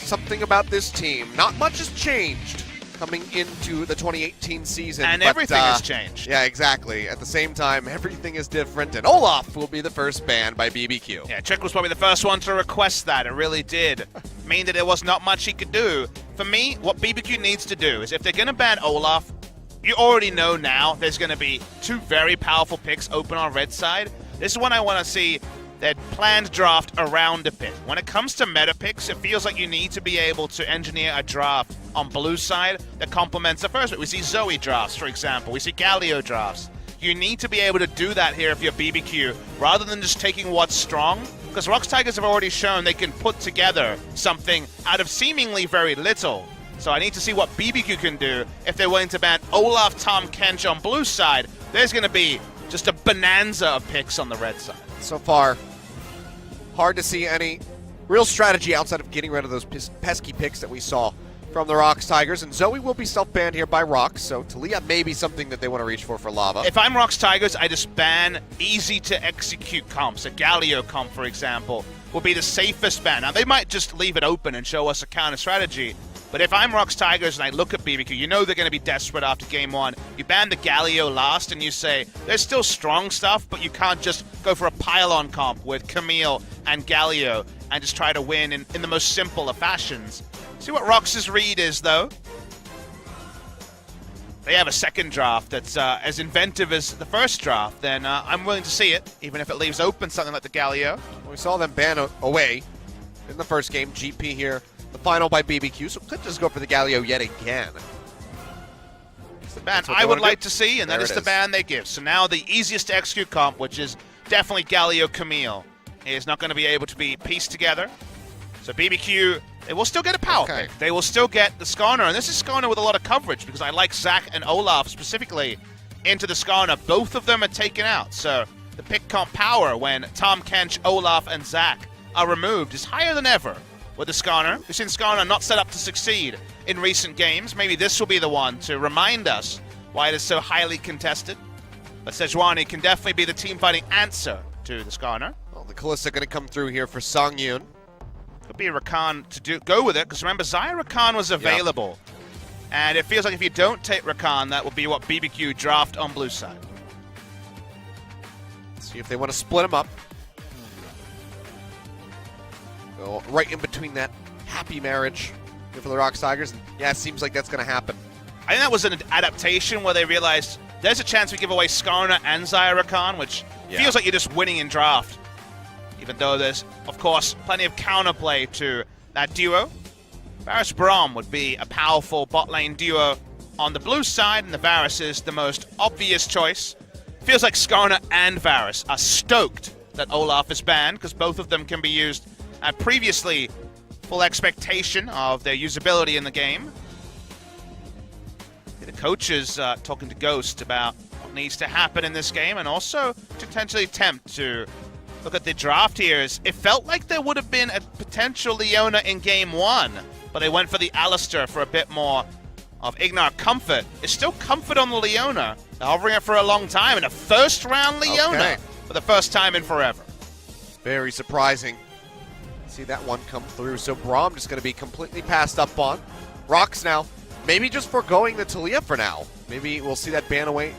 something about this team. Not much has changed coming into the 2018 season. And everything has changed. Yeah, exactly. At the same time, everything is different, and Olaf will be the first banned by BBQ. Yeah, Trick was probably the first one to request that. It really did mean that there was not much he could do. For me, what BBQ needs to do is if they're going to ban Olaf, you already know now there's going to be two very powerful picks open on red side. This is when I want to see that planned draft around a pick. When it comes to meta picks, it feels like you need to be able to engineer a draft on blue side that complements the first pick. We see Zoe drafts, for example. We see Galio drafts. You need to be able to do that here if you're BBQ, rather than just taking what's strong. Because ROX Tigers have already shown they can put together something out of seemingly very little. So I need to see what BBQ can do if they're willing to ban Olaf, Tom Kench on blue side. There's going to be just a bonanza of picks on the red side. So far, hard to see any real strategy outside of getting rid of those pesky picks that we saw from the ROX Tigers. And Zoe will be self-banned here by ROX, so Talia may be something that they want to reach for Lava. If I'm ROX Tigers, I just ban easy-to-execute comps. A Galio comp, for example, will be the safest ban. Now, they might just leave it open and show us a counter strategy. But if I'm ROX Tigers and I look at BBQ, you know they're going to be desperate after game one. You ban the Galio last and you say, there's still strong stuff, but you can't just go for a pylon comp with Camille and Galio and just try to win in the most simple of fashions. See what ROX's read is, though. They have a second draft that's as inventive as the first draft, then I'm willing to see it, even if it leaves open something like the Galio. We saw them ban away in the first game. GP here. The final by BBQ, so could just go for the Galio yet again. It's the ban I would like to see, and that is the ban they give. So now the easiest to execute comp, which is definitely Galio Camille, is not going to be able to be pieced together. So BBQ, they will still get a power pick. They will still get the Skarner, and this is Skarner with a lot of coverage because I like Zach and Olaf specifically into the Skarner. Both of them are taken out, so the pick comp power when Tom Kench, Olaf, and Zach are removed is higher than ever. With the Skarner. We've seen Skarner not set up to succeed in recent games. Maybe this will be the one to remind us why it is so highly contested. But Sejuani can definitely be the team-fighting answer to the Skarner. Well, the Kalista going to come through here for Songyun. Could be a Rakan to go with it, because remember, Xayah Rakan was available. Yep. And it feels like if you don't take Rakan, that will be what BBQ draft on blue side. Let's see if they want to split them up. Go right in between that happy marriage for the ROX Tigers. And yeah, it seems like that's going to happen. I think that was an adaptation where they realized there's a chance we give away Skarner and Xayah Rakan, which feels like you're just winning in draft. Even though there's, of course, plenty of counterplay to that duo. Varus Braum would be a powerful bot lane duo on the blue side, and the Varus is the most obvious choice. Feels like Skarner and Varus are stoked that Olaf is banned, because both of them can be used at previously full expectation of their usability in the game. The coaches talking to Ghost about what needs to happen in this game, and also to potentially attempt to look at the draft here. It felt like there would have been a potential Leona in game one, but they went for the Alistair for a bit more of Ignar comfort. It's still comfort on the Leona. They're hovering it for a long time, and a first round Leona for the first time in forever. Very surprising. See that one come through. So Braum just going to be completely passed up on. ROX now, maybe just foregoing the Talia for now. Maybe we'll see that banned away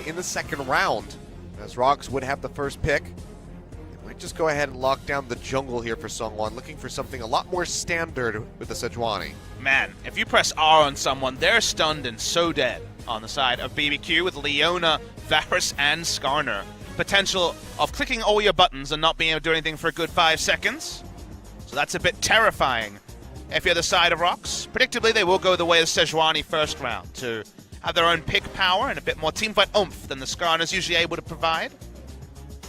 in the second round, as ROX would have the first pick. They might just go ahead and lock down the jungle here for Sungwon, looking for something a lot more standard with the Sejuani. Man, if you press R on someone, they're stunned and so dead on the side of BBQ with Leona, Varus, and Skarner. Potential of clicking all your buttons and not being able to do anything for a good 5 seconds. So that's a bit terrifying if you're the side of ROX. Predictably, they will go the way of Sejuani first round to have their own pick power and a bit more teamfight oomph than the Skarner's usually able to provide.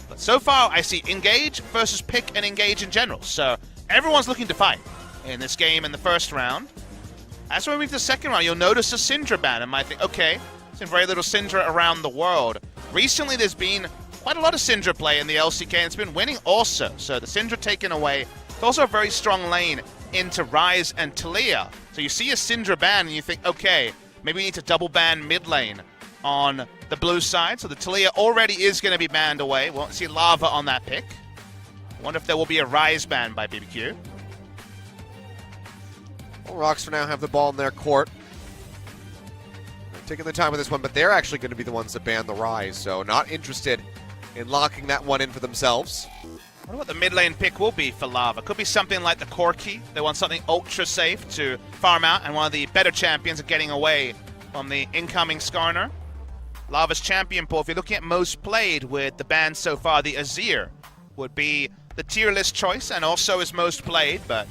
But so far, I see engage versus pick and engage in general. So everyone's looking to fight in this game in the first round. As we move to the second round, you'll notice a Syndra ban and might think, okay, there's been very little Syndra around the world. Recently, there's been quite a lot of Syndra play in the LCK, and it's been winning also. So the Syndra taken away. It's also a very strong lane into Ryze and Talia. So you see a Syndra ban and you think, okay, maybe we need to double ban mid lane on the blue side. So the Talia already is going to be banned away. We won't see Lava on that pick. I wonder if there will be a Ryze ban by BBQ. Well, ROX for now have the ball in their court. They're taking their time with this one, but they're actually going to be the ones that ban the Rise, so not interested in locking that one in for themselves. I wonder what the mid lane pick will be for Lava. Could be something like the Corki. They want something ultra safe to farm out, and one of the better champions are getting away from the incoming Skarner. Lava's champion pool, if you're looking at most played with the bans so far, the Azir would be the tier list choice and also is most played, but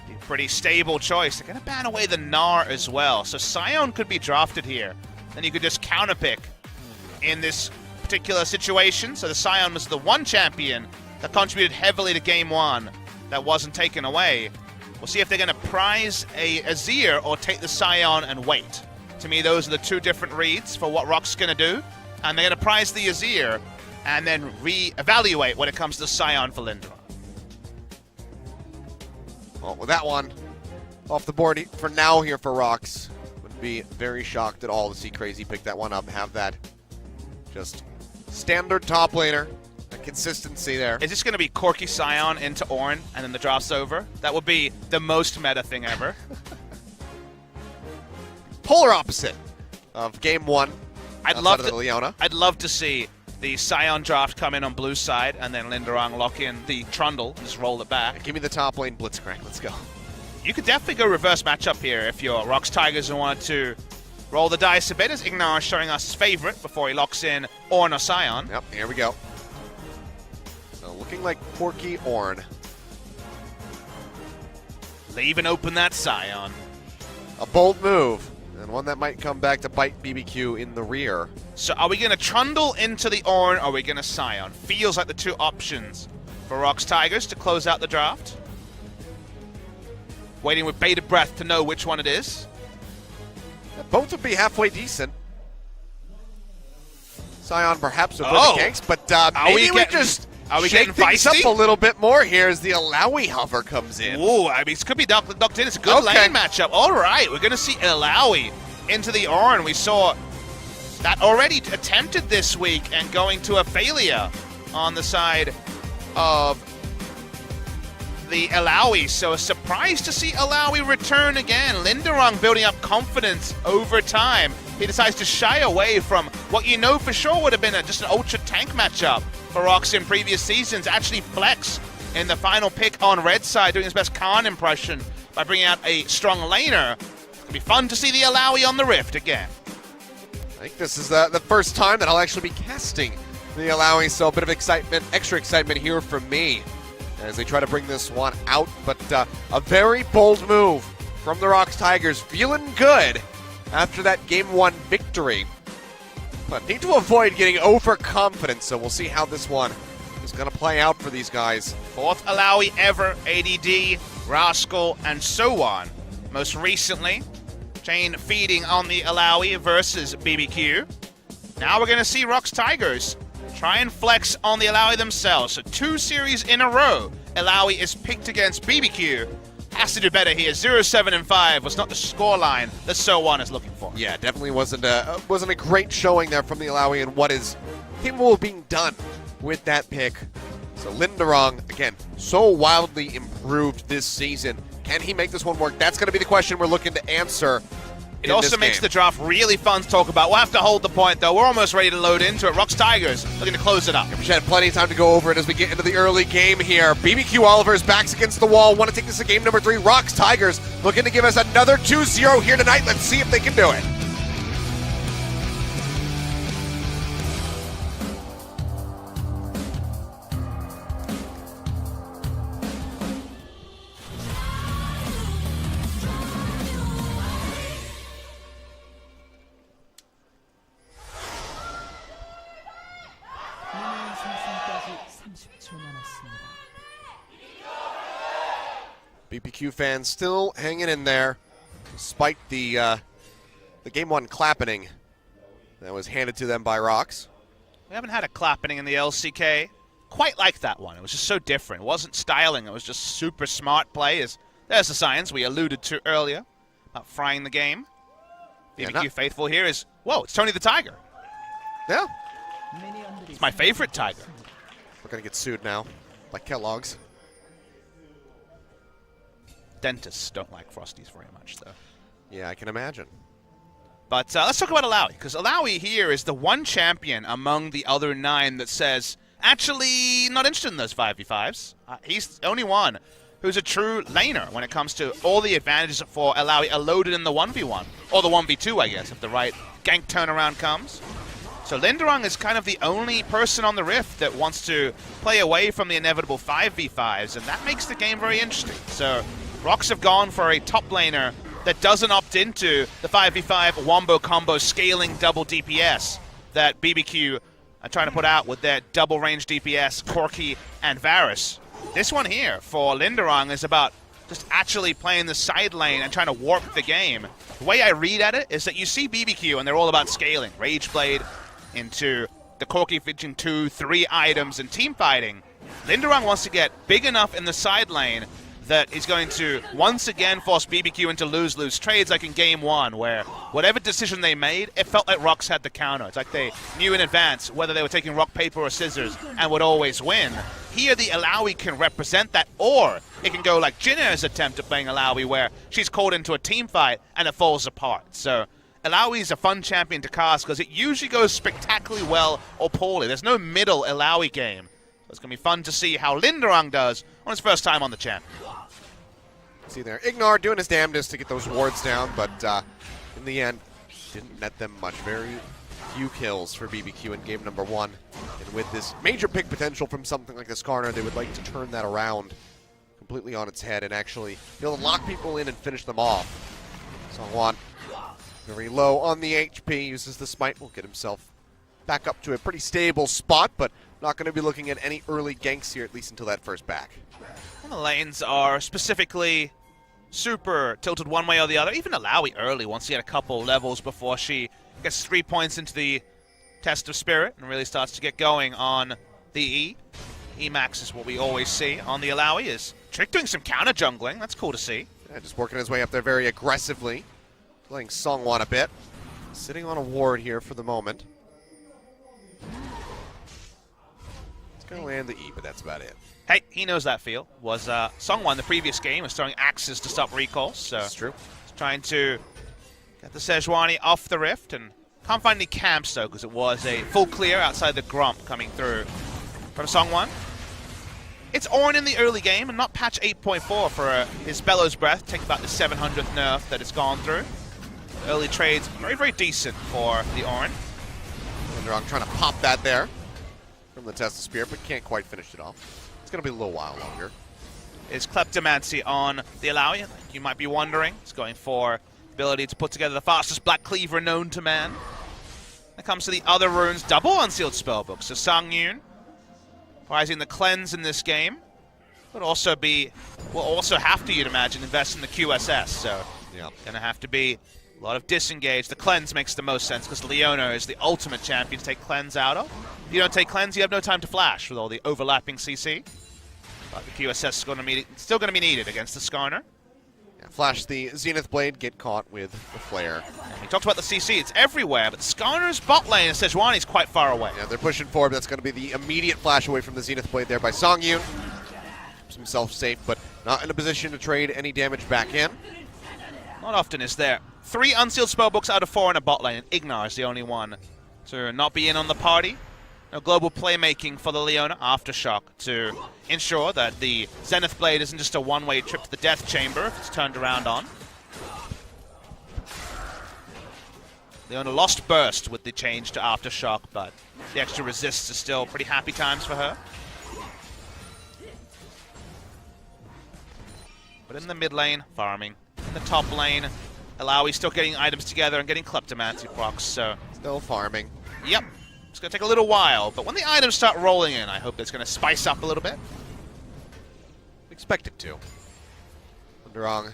a pretty stable choice. They're going to ban away the Gnar as well, so Sion could be drafted here. Then you could just counterpick in this particular situation. So the Sion was the one champion that contributed heavily to Game 1 that wasn't taken away. We'll see if they're going to prize a Azir or take the Sion and wait. To me, those are the two different reads for what ROX is going to do. And they're going to prize the Azir and then re-evaluate when it comes to Sion for Lindra. Well, with that one off the board for now here for ROX, would be very shocked at all to see Crazy pick that one up and have that just standard top laner. A consistency there. Is this going to be Corki Sion into Ornn and then the draft's over? That would be the most meta thing ever. Polar opposite of Game 1. I'd love to see the Sion draft come in on blue side and then Linderang lock in the Trundle and just roll it back. Give me the top lane Blitzcrank. Let's go. You could definitely go reverse matchup here if you're ROX Tigers and wanted to roll the dice a bit, as Ignar is showing us his favorite before he locks in Ornn or Sion. Yep, here we go. So looking like Corki Ornn. Leaving open that Sion. A bold move. And one that might come back to bite BBQ in the rear. So are we going to Trundle into the Ornn or are we going to Sion? Feels like the two options for ROX Tigers to close out the draft. Waiting with bated breath to know which one it is. Both would be halfway decent. Sion perhaps with the ganks, but maybe we just shake things up a little bit more here as the Alawi hover comes in. Ooh, I mean, it could be locked in. It's a good lane matchup. All right, we're going to see Alawi into the Ornn. We saw that already attempted this week and going to a failure on the side of the Alawi. So a surprise to see Alawi return again. Linderang building up confidence over time. He decides to shy away from what you know for sure would have been just an ultra tank matchup for ROX in previous seasons. Actually flex in the final pick on red side, doing his best Khan impression by bringing out a strong laner. It'll be fun to see the Alawi on the Rift again. I think this is the first time that I'll actually be casting the Alawi, so a bit of excitement, extra excitement here from me as they try to bring this one out. But a very bold move from the ROX Tigers, feeling good after that Game 1 victory. But need to avoid getting overconfident, so we'll see how this one is going to play out for these guys. Fourth Alawi ever, ADD, Rascal, and so on. Most recently, chain feeding on the Alawi versus BBQ. Now we're going to see ROX Tigers try and flex on the Alawi themselves. So 2 series in a row, Alawi is picked against BBQ. Has to do better here. 0-7-5 was not the scoreline that So On is looking for. Yeah, definitely wasn't a great showing there from the Alawi and what is capable of being done with that pick. So Linderang, again, so wildly improved this season. Can he make this one work? That's going to be the question we're looking to answer. It also makes the draft really fun to talk about. We'll have to hold the point, though. We're almost ready to load into it. ROX Tigers looking to close it up. We should have plenty of time to go over it as we get into the early game here. BBQ Oliver's backs against the wall. Want to take this to game number 3. ROX Tigers looking to give us another 2-0 here tonight. Let's see if they can do it. BBQ fans still hanging in there, despite the Game 1 clappening that was handed to them by ROX. We haven't had a clappening in the LCK quite like that one. It was just so different. It wasn't styling. It was just super smart plays. There's the science we alluded to earlier about frying the game. BBQ faithful here is, whoa, it's Tony the Tiger. Yeah. It's my favorite Tiger. We're going to get sued now by Kellogg's. Dentists don't like Frosties very much, though. Yeah, I can imagine. But let's talk about Alawi, because Alawi here is the one champion among the other 9 that says, actually, not interested in those 5v5s. He's the only one who's a true laner when it comes to all the advantages for Alawi are loaded in the 1v1, or the 1v2, I guess, if the right gank turnaround comes. So Linderung is kind of the only person on the Rift that wants to play away from the inevitable 5v5s, and that makes the game very interesting. So ROX have gone for a top laner that doesn't opt into the 5v5 wombo combo scaling double DPS that BBQ are trying to put out with their double range DPS, Corki and Varus. This one here for Linderung is about just actually playing the side lane and trying to warp the game. The way I read at it is that you see BBQ and they're all about scaling. Rageblade into the Corki featuring 2, 3 items and team fighting. Linderung wants to get big enough in the side lane that he's going to once again force BBQ into lose-lose trades like in Game 1, where whatever decision they made, it felt like ROX had the counter. It's like they knew in advance whether they were taking rock, paper, or scissors and would always win. Here, the Alawi can represent that, or it can go like Jinner's attempt at playing Alawi, where she's called into a team fight and it falls apart. So Alawi is a fun champion to cast because it usually goes spectacularly well or poorly. There's no middle Alawi game. So it's going to be fun to see how Linderung does on his first time on the champ. See there, Ignar doing his damnedest to get those wards down, but in the end, didn't net them much. Very few kills for BBQ in game number 1. And with this major pick potential from something like the Skarner, they would like to turn that around completely on its head and actually be able to lock people in and finish them off. Songwon, very low on the HP, uses the smite, will get himself back up to a pretty stable spot, but not going to be looking at any early ganks here, at least until that first back. And the lanes are specifically super tilted one way or the other. Even Alawi early, once she had a couple levels before she gets 3 points into the Test of Spirit and really starts to get going on the E. Emax is what we always see on the Alawi, is Trick doing some counter jungling. That's cool to see. Yeah, just working his way up there very aggressively, playing Songwon a bit. Sitting on a ward here for the moment. It's going to land the E, but that's about it. Hey, he knows that feel. Was Songwon the previous game was throwing axes to stop recalls, so that's true. He's trying to get the Sejuani off the Rift, and can't find any camps though, because it was a full clear outside the Grump coming through from Songwon. It's Ornn in the early game, and not patch 8.4 for his Bellows Breath. Take about the 700th nerf that it's gone through. Early trades, very, very decent for the Ornn. Linderung trying to pop that there from the Test of Spirit, but can't quite finish it off. It's going to be a little while longer. Is Kleptomancy on the Alawi? You might be wondering. It's going for the ability to put together the fastest Black Cleaver known to man. When it comes to the other runes, double unsealed spellbook. So Sang-Yoon, prizing the cleanse in this game, will also have to, you'd imagine, invest in the QSS. So yeah, gonna have to be a lot of disengage. The cleanse makes the most sense because Leona is the ultimate champion to take cleanse out of. If you don't take cleanse, you have no time to flash with all the overlapping CC. But the QSS is still going to be needed against the Skarner. Yeah, flash the Zenith Blade, get caught with the Flare. And we talked about the CC, it's everywhere, but Skarner's bot lane and Sejuani's quite far away. Yeah, they're pushing forward, but that's going to be the immediate flash away from the Zenith Blade there by Sang-Yoon. Keeps himself safe, but not in a position to trade any damage back in. Not often is there. 3 unsealed spellbooks out of 4 in a bot lane, and Ignar is the only one to not be in on the party. No global playmaking for the Leona Aftershock to ensure that the Zenith Blade isn't just a one-way trip to the Death Chamber if it's turned around on. Leona lost Burst with the change to Aftershock, but the extra resists is still pretty happy times for her. But in the mid lane, farming. In the top lane, Alawi still getting items together and getting Kleptomancy procs, so... Still farming. Yep. It's going to take a little while, but when the items start rolling in, I hope it's going to spice up a little bit. Expect it to. Linderung,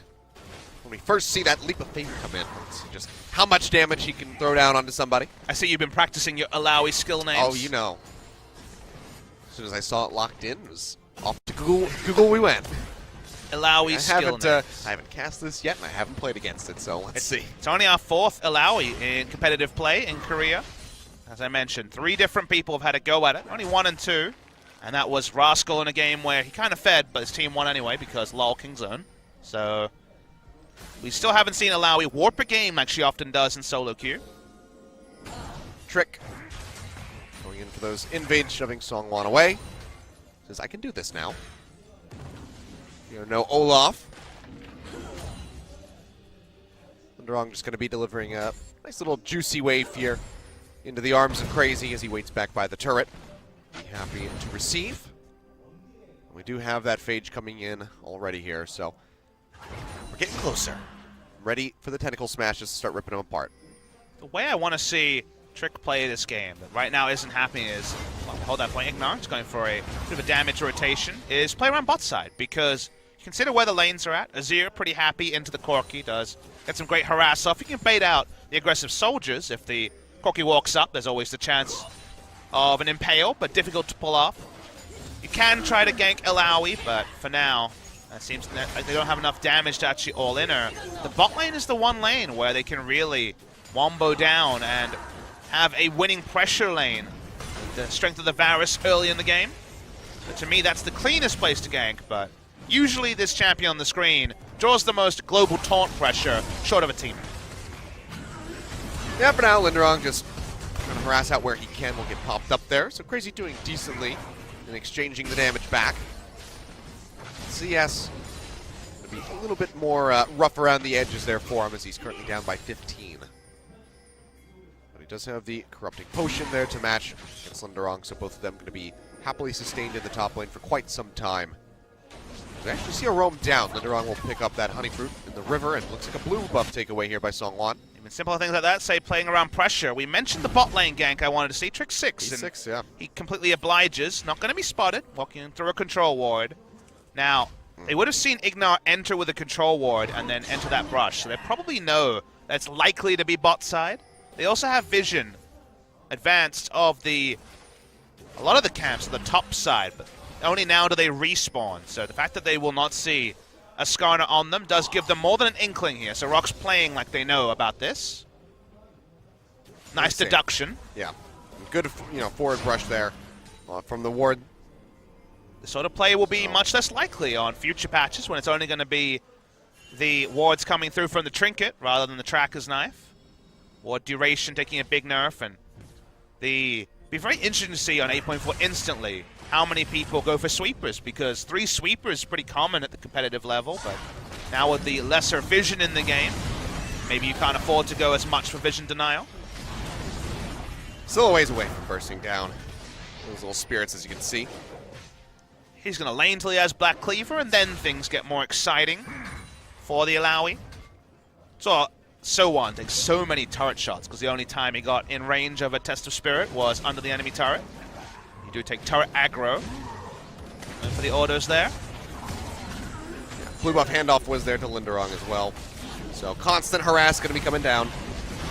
when we first see that leap of faith come in, let's see just how much damage he can throw down onto somebody. I see you've been practicing your Alawi skill names. Oh, you know. As soon as I saw it locked in, it was off to Google we went. Alawi skill names. I haven't cast this yet, and I haven't played against it, so let's see. It's only our 4th Alawi in competitive play in Korea. As I mentioned, 3 different people have had a go at it. Only 1 and 2. And that was Rascal in a game where he kind of fed, but his team won anyway because lol Kingzone. So we still haven't seen Alawi warp a game like she often does in solo queue. Trick. Going in for those invades, shoving Songwon away. Says, I can do this now. No Olaf. Linderong just going to be delivering a nice little juicy wave here into the arms of Crazy as he waits back by the turret. Be happy to receive. We do have that Phage coming in already here, so we're getting closer. Ready for the tentacle smashes to start ripping them apart. The way I want to see Trick play this game that right now isn't happening is, well, hold that point, Ignar, it's going for a bit of a damage rotation, is play around bot side, because consider where the lanes are at. Azir pretty happy into the Corki, does get some great harass off. You can bait out the aggressive soldiers. If the Corki walks up, there's always the chance of an impale, but difficult to pull off. You can try to gank Alawi, but for now, it seems like they don't have enough damage to actually all-in her. The bot lane is the one lane where they can really wombo down and have a winning pressure lane. The strength of the Varus early in the game. But to me, that's the cleanest place to gank, but usually this champion on the screen draws the most global taunt pressure short of a team. Yeah, for now, Linderong just trying to harass out where he can. Will get popped up there. So Crazy doing decently in exchanging the damage back. CS going to be a little bit more rough around the edges there for him as he's currently down by 15. But he does have the Corrupting Potion there to match against Linderong, so both of them going to be happily sustained in the top lane for quite some time. We actually see a roam down. Linderong will pick up that Honey Fruit in the river, and looks like a blue buff takeaway here by Songwon. Even simple things like that, say playing around pressure. We mentioned the bot lane gank I wanted to see, Trick 6. E6, yeah. He completely obliges, not going to be spotted, walking through a control ward. Now, they would have seen Ignar enter with a control ward and then enter that brush, so they probably know that's likely to be bot side. They also have vision advanced of a lot of the camps on the top side, but only now do they respawn. So the fact that they will not see a Skarner on them does give them more than an inkling here. So ROX playing like they know about this. Nice deduction. Yeah, good forward brush there from the ward. The sort of play will be much less likely on future patches when it's only going to be the wards coming through from the trinket rather than the tracker's knife. Ward duration taking a big nerf, and be very interesting to see on 8.4 instantly how many people go for sweepers, because 3 sweepers is pretty common at the competitive level, but now with the lesser vision in the game, maybe you can't afford to go as much for vision denial. Still a ways away from bursting down those little spirits, as you can see. He's going to lane till he has Black Cleaver, and then things get more exciting for the Alawi. So takes so many turret shots, because the only time he got in range of a Test of Spirit was under the enemy turret. You do take turret aggro. And for the orders there. Blue buff handoff was there to Linderong as well. So constant harass going to be coming down.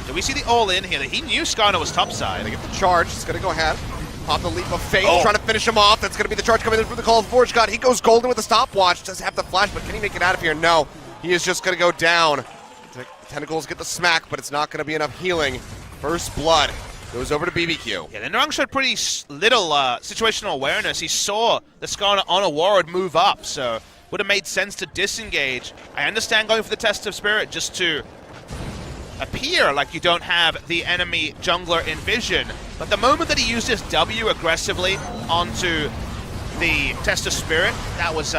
Do we see the all-in here? He knew Skarner was topside. They get the charge. It's going to go ahead. Pop the leap of faith, trying to finish him off. That's going to be the charge coming in from the Call of Forge God. He goes golden with the stopwatch. Does have the flash, but can he make it out of here? No. He is just going to go down. The tentacles get the smack, but it's not going to be enough healing. First blood goes over to BBQ. Yeah, Linderong showed pretty little situational awareness. He saw the Skarner on a ward move up, so would have made sense to disengage. I understand going for the Test of Spirit just to appear like you don't have the enemy jungler in vision, but the moment that he used his W aggressively onto the Test of Spirit, that was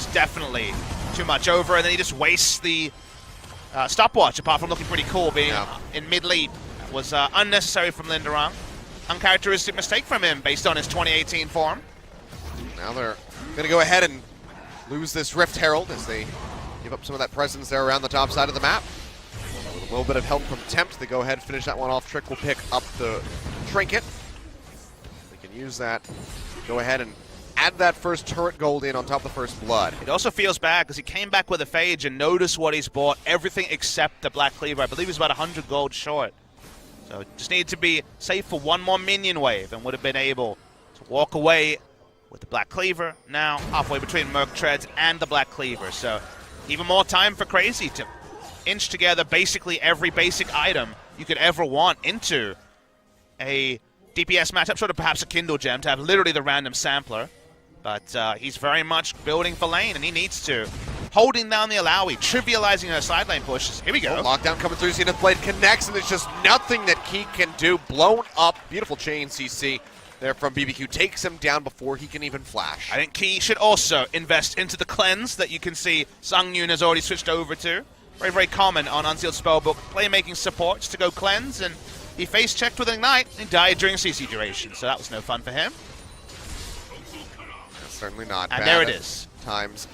definitely too much over, and then he just wastes the stopwatch, apart from looking pretty cool being in mid-lead. That was unnecessary from Linderong. Uncharacteristic mistake from him based on his 2018 form. Now they're going to go ahead and lose this Rift Herald as they give up some of that presence there around the top side of the map. With a little bit of help from Tempt, they go ahead and finish that one off. Trick will pick up the trinket. They can use that, go ahead and add that first turret gold in on top of the first blood. It also feels bad because he came back with a Phage and noticed what he's bought, everything except the Black Cleaver. I believe he's about 100 gold short. So just needed to be safe for one more minion wave and would have been able to walk away with the Black Cleaver. Now halfway between Merc Treads and the Black Cleaver. So even more time for Crazy to inch together basically every basic item you could ever want into a DPS matchup, sort of perhaps a Kindle Gem to have literally the random sampler. But he's very much building for lane, and he needs to holding down the Alawi, trivializing her side lane pushes. Here we go. Oh, lockdown coming through, Zenith Blade connects, and there's just nothing that Key can do. Blown up, beautiful chain CC there from BBQ. Takes him down before he can even flash. I think Key should also invest into the cleanse that you can see Sungyun has already switched over to. Very, very common on Unsealed Spellbook playmaking supports to go cleanse, and he face checked with Ignite and died during CC duration, so that was no fun for him. That's certainly not and bad there it is. Times.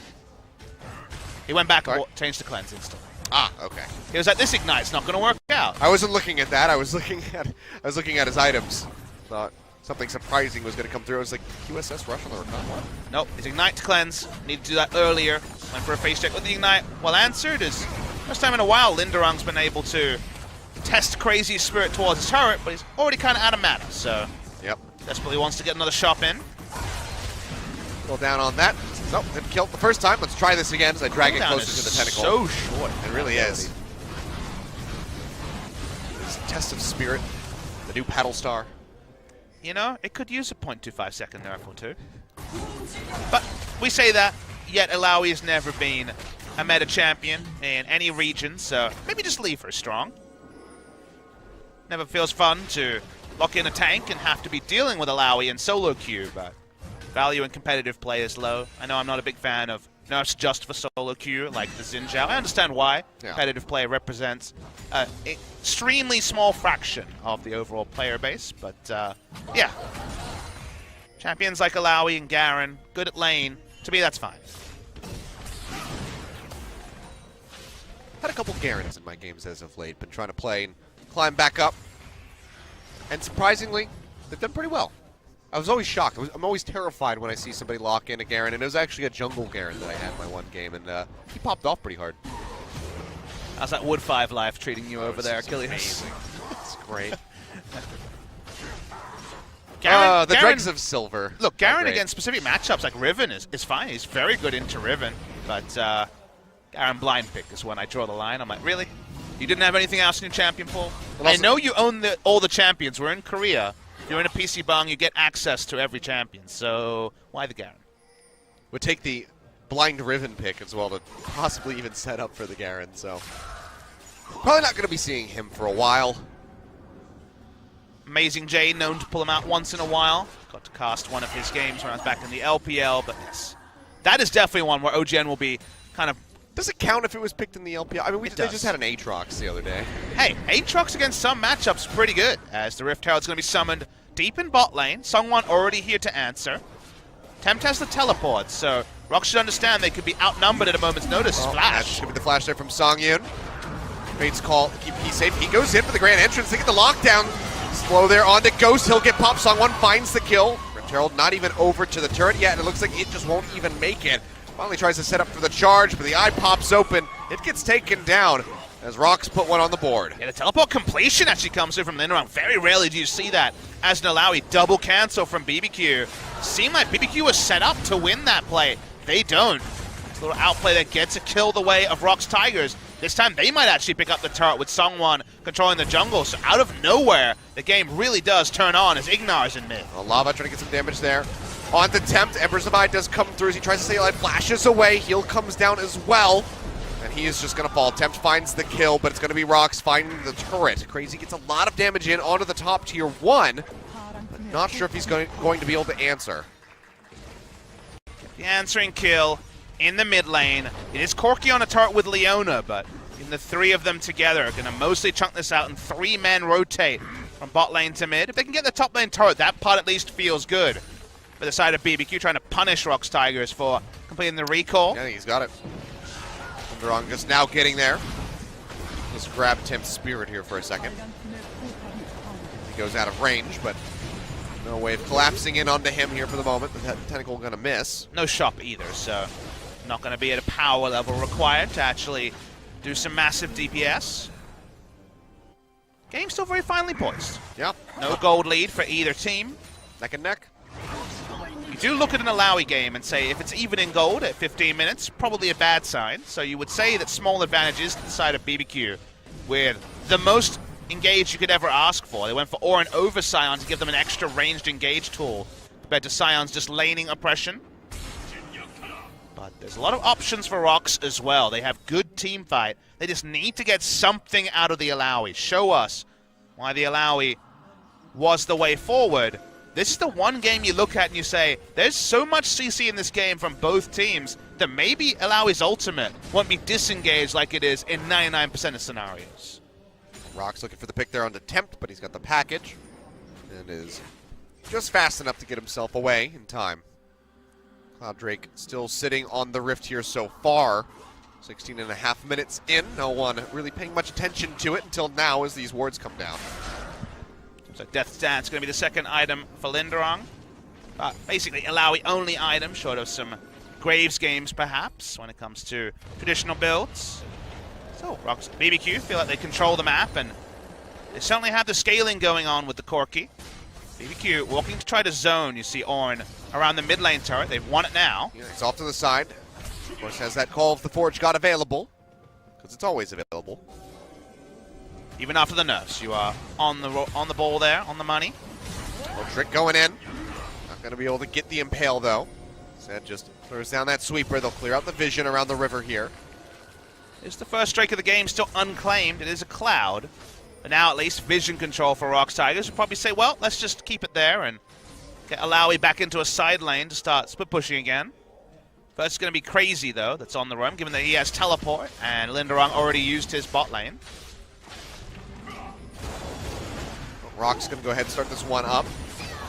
He went back and changed the cleanse instantly. Ah, okay. He was like, this Ignite's not going to work out. I wasn't looking at that. I was looking at his items. Thought something surprising was going to come through. I was like, QSS rush on the recon. What? Nope, his Ignite to cleanse. Needed to do that earlier. Went for a face check with the Ignite. Well answered is first time in a while Linderung's been able to test Crazy Spirit towards his turret, but he's already kind of out of mana, so yep. desperately wants to get another shot in. Go down on that. Nope, didn't kill it the first time. Let's try this again as I drag it closer to the tentacle. So short. It really is. It's a test of spirit. The new paddle star. You know, it could use a 0.25 second nerf or two. But we say that, yet Alawi has never been a meta champion in any region, so maybe just leave her strong. Never feels fun to lock in a tank and have to be dealing with Alawi in solo queue, but value in competitive play is low. I know I'm not a big fan of nerfs just for solo queue, like the Xin Zhao. I understand why. Yeah. Competitive play represents an extremely small fraction of the overall player base, but yeah. Champions like Alawi and Garen, good at lane. To me, that's fine. Had a couple Garens in my games as of late. Been trying to play and climb back up. And surprisingly, they've done pretty well. I was always shocked. I'm always terrified when I see somebody lock in a Garen, and it was actually a jungle Garen that I had in my one game, and he popped off pretty hard. How's that Wood 5 life treating you over there, Achilles? Amazing. It's great. Garen, the Dregs of Silver. Look, Garen against specific matchups like Riven is fine. He's very good into Riven, but Garen blind pick is when I draw the line. I'm like, really? You didn't have anything else in your champion pool? I know you own all the champions. We're in Korea. If you're in a PC bong, you get access to every champion. So why the Garen? Would take the blind Riven pick as well to possibly even set up for the Garen. So probably not going to be seeing him for a while. Amazing J, known to pull him out once in a while. Got to cast one of his games when I was back in the LPL, but yes, that is definitely one where OGN will be kind of. Does it count if it was picked in the LPL? I mean, they just had an Aatrox the other day. Hey, Aatrox against some matchups pretty good, as the Rift Herald's going to be summoned deep in bot lane. Sungwon already here to answer. Tempt has the teleport, so ROX should understand they could be outnumbered at a moment's notice. Flash. Give me the flash there from Songyun. Bates call, keep Key safe. He goes in for the grand entrance. They get the lockdown. Slow there on the Ghost. He'll get popped. Songwon finds the kill. Rift Herald not even over to the turret yet, and it looks like it just won't even make it. Finally tries to set up for the charge, but the eye pops open. It gets taken down as ROX put one on the board. Yeah, the teleport completion actually comes through from Linderung. Very rarely do you see that as an Alawi. Double cancel from BBQ. Seemed like BBQ was set up to win that play. They don't. It's a little outplay that gets a kill the way of ROX Tigers. This time they might actually pick up the turret with Sungwon controlling the jungle. So out of nowhere, the game really does turn on as Ignar's in mid. Well, Lava trying to get some damage there. On the Tempt, Ember's of Eye does come through as he tries to stay alive, flashes away. Heal comes down as well. And he is just going to fall. Tempt finds the kill, but it's going to be ROX finding the turret. Crazy gets a lot of damage in onto the top tier 1. But not sure if he's going to be able to answer. The answering kill in the mid lane. It is Corki on a turret with Leona, but in the three of them together are going to mostly chunk this out and 3 men rotate from bot lane to mid. If they can get the top lane turret, that part at least feels good. For the side of BBQ trying to punish ROX Tigers for completing the recall. Yeah, I think he's got it. Linderung just now getting there. Just grab Tempt's spirit here for a second. He goes out of range, but no way of collapsing in onto him here for the moment. The tentacle going to miss. No shop either, so not going to be at a power level required to actually do some massive DPS. Game still very finely poised. Yep. No gold lead for either team. Neck and neck. You do look at an Alawi game and say if it's even in gold at 15 minutes, probably a bad sign. So you would say that small advantages to the side of BBQ with the most engaged you could ever ask for. They went for Orin over Sion to give them an extra ranged engage tool compared to Sion's just laning oppression. But There's a lot of options for ROX as well. They have good team fight. They just need to get something out of the Alawi. Show us why the Alawi was the way forward. This is the one game you look at and you say, there's so much CC in this game from both teams that maybe Alawi's ultimate won't be disengaged like it is in 99% of scenarios. ROX looking for the pick there on the Tempt, but he's got the package and is just fast enough to get himself away in time. Cloud Drake still sitting on the Rift here so far. 16.5 minutes in. No one really paying much attention to it until now as these wards come down. So Death's Dance going to be the second item for Linderong. Basically, Alawi only item, short of some Graves games perhaps, when it comes to traditional builds. So ROX BBQ feel like they control the map, and they certainly have the scaling going on with the Corki. BBQ walking to try to zone. You see Ornn around the mid lane turret. They've won it now. Yeah, he's off to the side. Of course, has that Call of the Forge God available, because it's always available. Even after the nerfs, you are on the ball there, on the money. Well, Trick going in. Not going to be able to get the Impale, though. Instead, just throws down that sweeper. They'll clear out the vision around the river here. It's the first strike of the game, still unclaimed. It is a Cloud. But now at least vision control for ROX Tigers. You'll probably say, well, let's just keep it there and get Alawi back into a side lane to start split pushing again. First, it's going to be Crazy, though, that's on the run, given that he has teleport, and Linderong already used his bot lane. ROX going to go ahead and start this one up.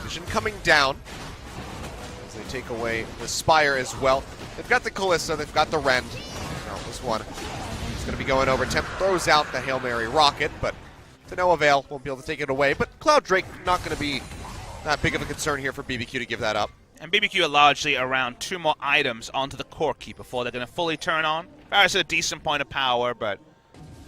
Vision coming down as they take away the Spire as well. They've got the Kalista, they've got the Rend. No, this one is going to be going over. Temp throws out the Hail Mary rocket, but to no avail. Won't be able to take it away. But Cloud Drake not going to be that big of a concern here for BBQ to give that up. And BBQ are largely around 2 more items onto the Corki before they're going to fully turn on. Varus at a decent point of power, but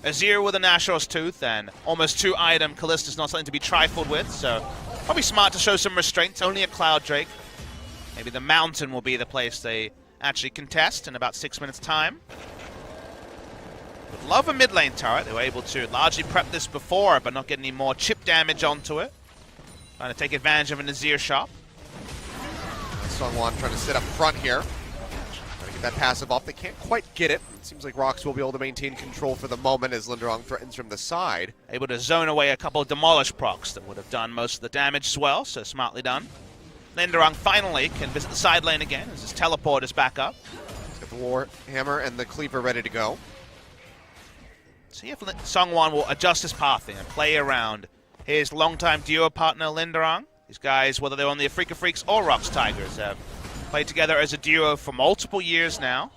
Azir with a Nashor's Tooth and almost 2 item Kallista's not something to be trifled with, so probably smart to show some restraints. Only a Cloud Drake. Maybe the Mountain will be the place they actually contest in about 6 minutes' time. Would love a mid lane turret. They were able to largely prep this before, but not get any more chip damage onto it. Trying to take advantage of an Azir shop. Sungwon trying to sit up front here. Trying to get that passive off. They can't quite get it. It seems like ROX will be able to maintain control for the moment as Linderong threatens from the side. Able to zone away a couple of Demolish procs that would have done most of the damage as well, so smartly done. Linderong finally can visit the side lane again as his teleport is back up. He's got the War Hammer and the Cleaver ready to go. See if Sungwon will adjust his pathing and play around his longtime duo partner Linderong. These guys, whether they're on the Afrika Freaks or ROX Tigers, have played together as a duo for multiple years now.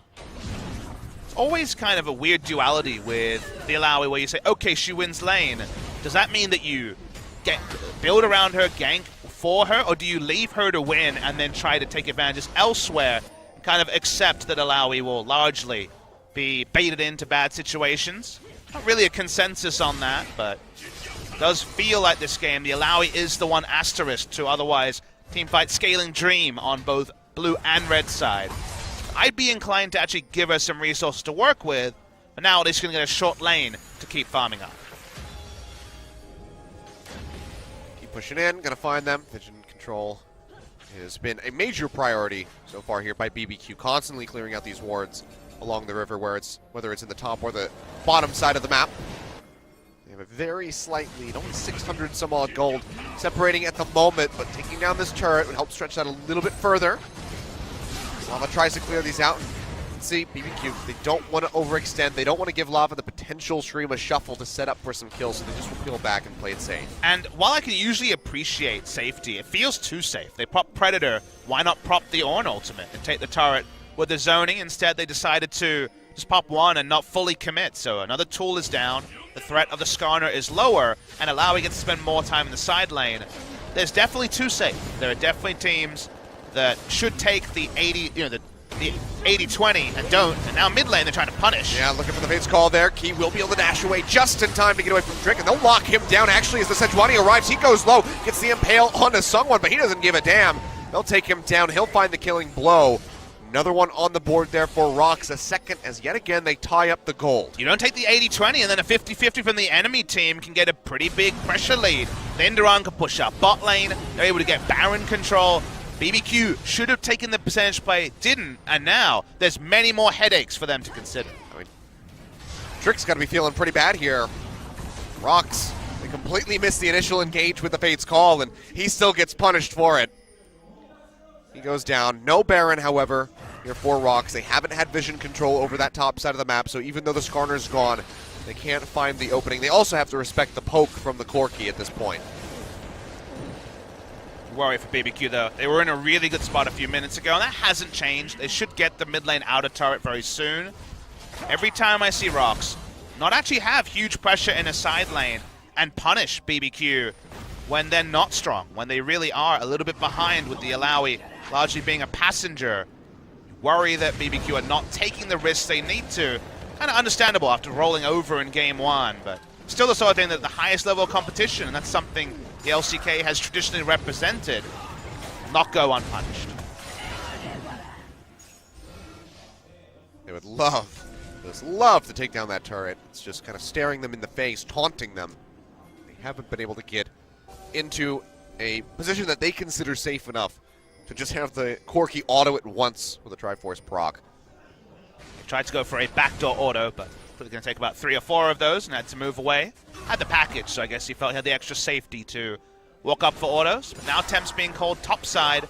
It's always kind of a weird duality with the Alawi where you say, okay, she wins lane. Does that mean that you build around her, gank for her, or do you leave her to win and then try to take advantages elsewhere and kind of accept that Alawi will largely be baited into bad situations? Not really a consensus on that, but it does feel like this game, the Alawi is the one asterisk to otherwise teamfight scaling dream on both blue and red side. I'd be inclined to actually give her some resources to work with, but now at least going to get a short lane to keep farming up. Keep pushing in, gonna find them. Vision control has been a major priority so far here by BBQ, constantly clearing out these wards along the river, whether it's in the top or the bottom side of the map. They have a very slight lead, only 600 some odd gold separating at the moment, but taking down this turret would help stretch that a little bit further. Lava tries to clear these out. See, BBQ, they don't want to overextend. They don't want to give Lava the potential stream a shuffle to set up for some kills, so they just will peel back and play it safe. And while I can usually appreciate safety, it feels too safe. They prop Predator, why not prop the Ornn ultimate and take the turret with the zoning? Instead, they decided to just pop one and not fully commit. So another tool is down, the threat of the Skarner is lower, and allowing it to spend more time in the side lane. There's definitely too safe. There are definitely teams that should take the 80, the 80-20 and don't, and now mid lane they're trying to punish. Yeah, looking for the Fate's Call there. Key will be able to dash away just in time to get away from Drake, and they'll lock him down actually as the Sejuani arrives. He goes low, gets the Impale onto Sungwon, but he doesn't give a damn. They'll take him down. He'll find the killing blow. Another one on the board there for ROX, a second as yet again they tie up the gold. You don't take the 80-20 and then a 50-50 from the enemy team can get a pretty big pressure lead. Linderong can push up bot lane, they're able to get Baron control. BBQ should have taken the percentage play, didn't, and now there's many more headaches for them to consider. I mean, Trick's got to be feeling pretty bad here. ROX, they completely missed the initial engage with the Fate's Call, and he still gets punished for it. He goes down. No Baron, however, here for ROX. They haven't had vision control over that top side of the map, so even though the Skarner's gone, they can't find the opening. They also have to respect the poke from the Corki at this point. Worry for BBQ, though. They were in a really good spot a few minutes ago, and that hasn't changed. They should get the mid lane outer turret very soon. Every time I see ROX not actually have huge pressure in a side lane and punish BBQ when they're not strong, when they really are a little bit behind with the Alawi largely being a passenger. Worry that BBQ are not taking the risks they need to. Kind of understandable after rolling over in game one, but still the sort of thing that the highest level of competition, and that's something the LCK has traditionally represented, not go unpunished. They would just love to take down that turret. It's just kind of staring them in the face, taunting them. They haven't been able to get into a position that they consider safe enough to just have the Corki auto at once with a Triforce proc. They tried to go for a backdoor auto, but probably going to take about 3 or 4 of those and had to move away. Had the package, so I guess he felt he had the extra safety to walk up for autos. But now Temp's being called topside.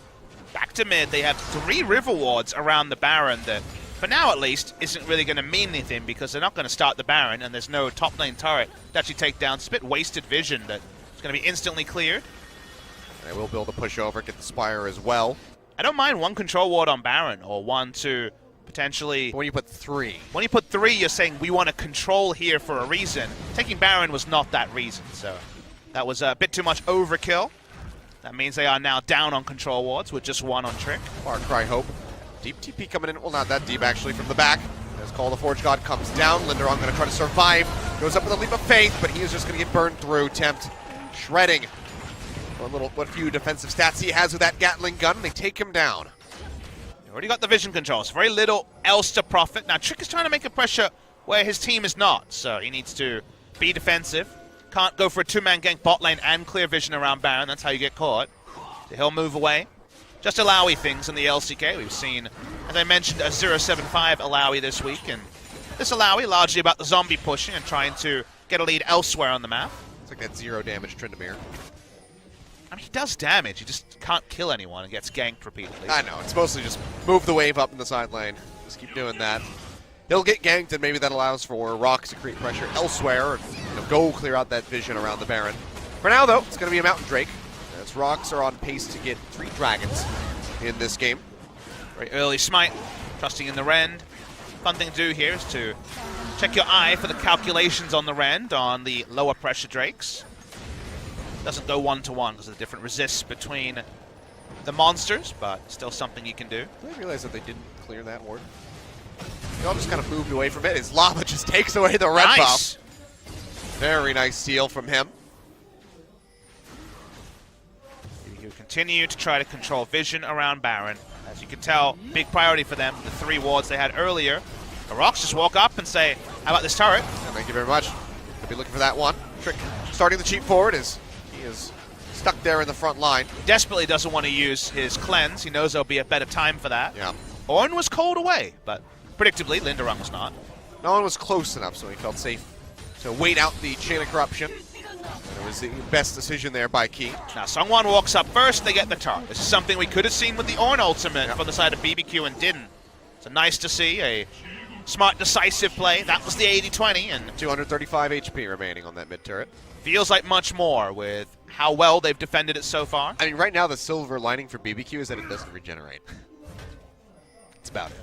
Back to mid, they have 3 river wards around the Baron that, for now at least, isn't really going to mean anything because they're not going to start the Baron and there's no top lane turret to actually take down. It's a bit wasted vision that is going to be instantly cleared. They will build a push over, get the Spire as well. I don't mind 1 control ward on Baron, or 1 to potentially... When you put 3. When you put 3, you're saying we want to control here for a reason. Taking Baron was not that reason, so that was a bit too much overkill. That means they are now down on control wards with just 1 on Trick. Far Cry Hope. Deep TP coming in. Well, not that deep, actually, from the back. As Call the Forge God comes down. Linderon going to try to survive. Goes up with a leap of faith, but he is just going to get burned through. Tempt shredding. What few defensive stats he has with that Gatling gun. They take him down. Already got the vision controls. Very little else to profit. Now, Trick is trying to make a pressure where his team is not, so he needs to be defensive. Can't go for a 2-man gank bot lane and clear vision around Baron. That's how you get caught. So he'll move away. Just Alawi things in the LCK. We've seen, as I mentioned, a 075 Alawi this week, and this Alawi largely about the zombie pushing and trying to get a lead elsewhere on the map. It's like that 0 damage Tryndamere. I mean, he does damage. He just can't kill anyone and gets ganked repeatedly. I know. It's mostly just move the wave up in the side lane. Just keep doing that. He'll get ganked, and maybe that allows for ROX to create pressure elsewhere and go clear out that vision around the Baron. For now, though, it's going to be a Mountain Drake, as ROX are on pace to get 3 dragons in this game. Very early smite, trusting in the rend. Fun thing to do here is to check your eye for the calculations on the rend on the lower pressure Drakes. Doesn't go 1-to-1 because of the different resists between the monsters, but still something you can do. I realize that they didn't clear that ward. They all just kind of moved away from it. His lava just takes away the red buff. Very nice steal from him. You continue to try to control vision around Baron. As you can tell, big priority for them, the 3 wards they had earlier. The ROX just walk up and say, how about this turret? Yeah, thank you very much. Could be looking for that one. Trick starting the cheap forward as he is stuck there in the front line. Desperately doesn't want to use his cleanse. He knows there'll be a better time for that. Yeah. Ornn was called away, but predictably, Linderon was not. No one was close enough, so he felt safe to wait out the Chain of Corruption. And it was the best decision there by Key. Now, Sungwon walks up first, they get the turret. This is something we could have seen with the Ornn ultimate from the side of BBQ and didn't. So nice to see a smart, decisive play. That was the 80-20, and 235 HP remaining on that mid turret. Feels like much more with how well they've defended it so far. I mean, right now the silver lining for BBQ is that it doesn't regenerate. That's about it.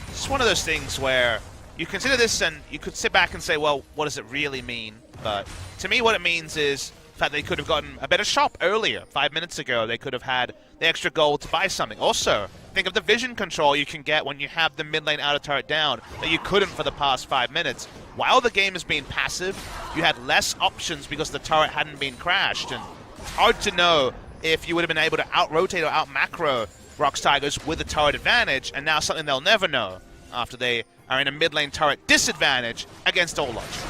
It's one of those things where you consider this and you could sit back and say, well, what does it really mean? But to me, what it means is the fact they could have gotten a better shop earlier. 5 minutes ago, they could have had the extra gold to buy something. Also, think of the vision control you can get when you have the mid lane outer turret down that you couldn't for the past 5 minutes. While the game has been passive, you had less options because the turret hadn't been crashed. And it's hard to know if you would have been able to out-rotate or out-macro ROX Tigers with a turret advantage, and now something they'll never know after they are in a mid lane turret disadvantage against all logic.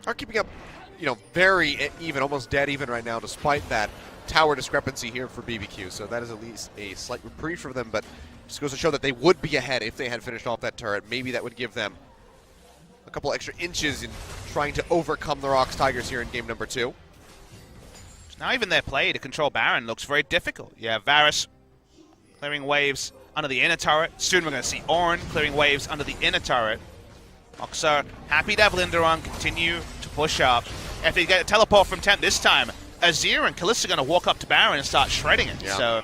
Are keeping up, very even, almost dead even right now, despite that tower discrepancy here for BBQ, so that is at least a slight reprieve for them, but just goes to show that they would be ahead if they had finished off that turret. Maybe that would give them a couple extra inches in trying to overcome the ROX Tigers here in game number 2. Now even their play to control Baron looks very difficult. You have Varus clearing waves under the inner turret. Soon we're going to see Ornn clearing waves under the inner turret. ROX are happy to have Linderon continue to push up. If they get a teleport from Temp this time, Azir and Kalista are going to walk up to Baron and start shredding it. Yeah. So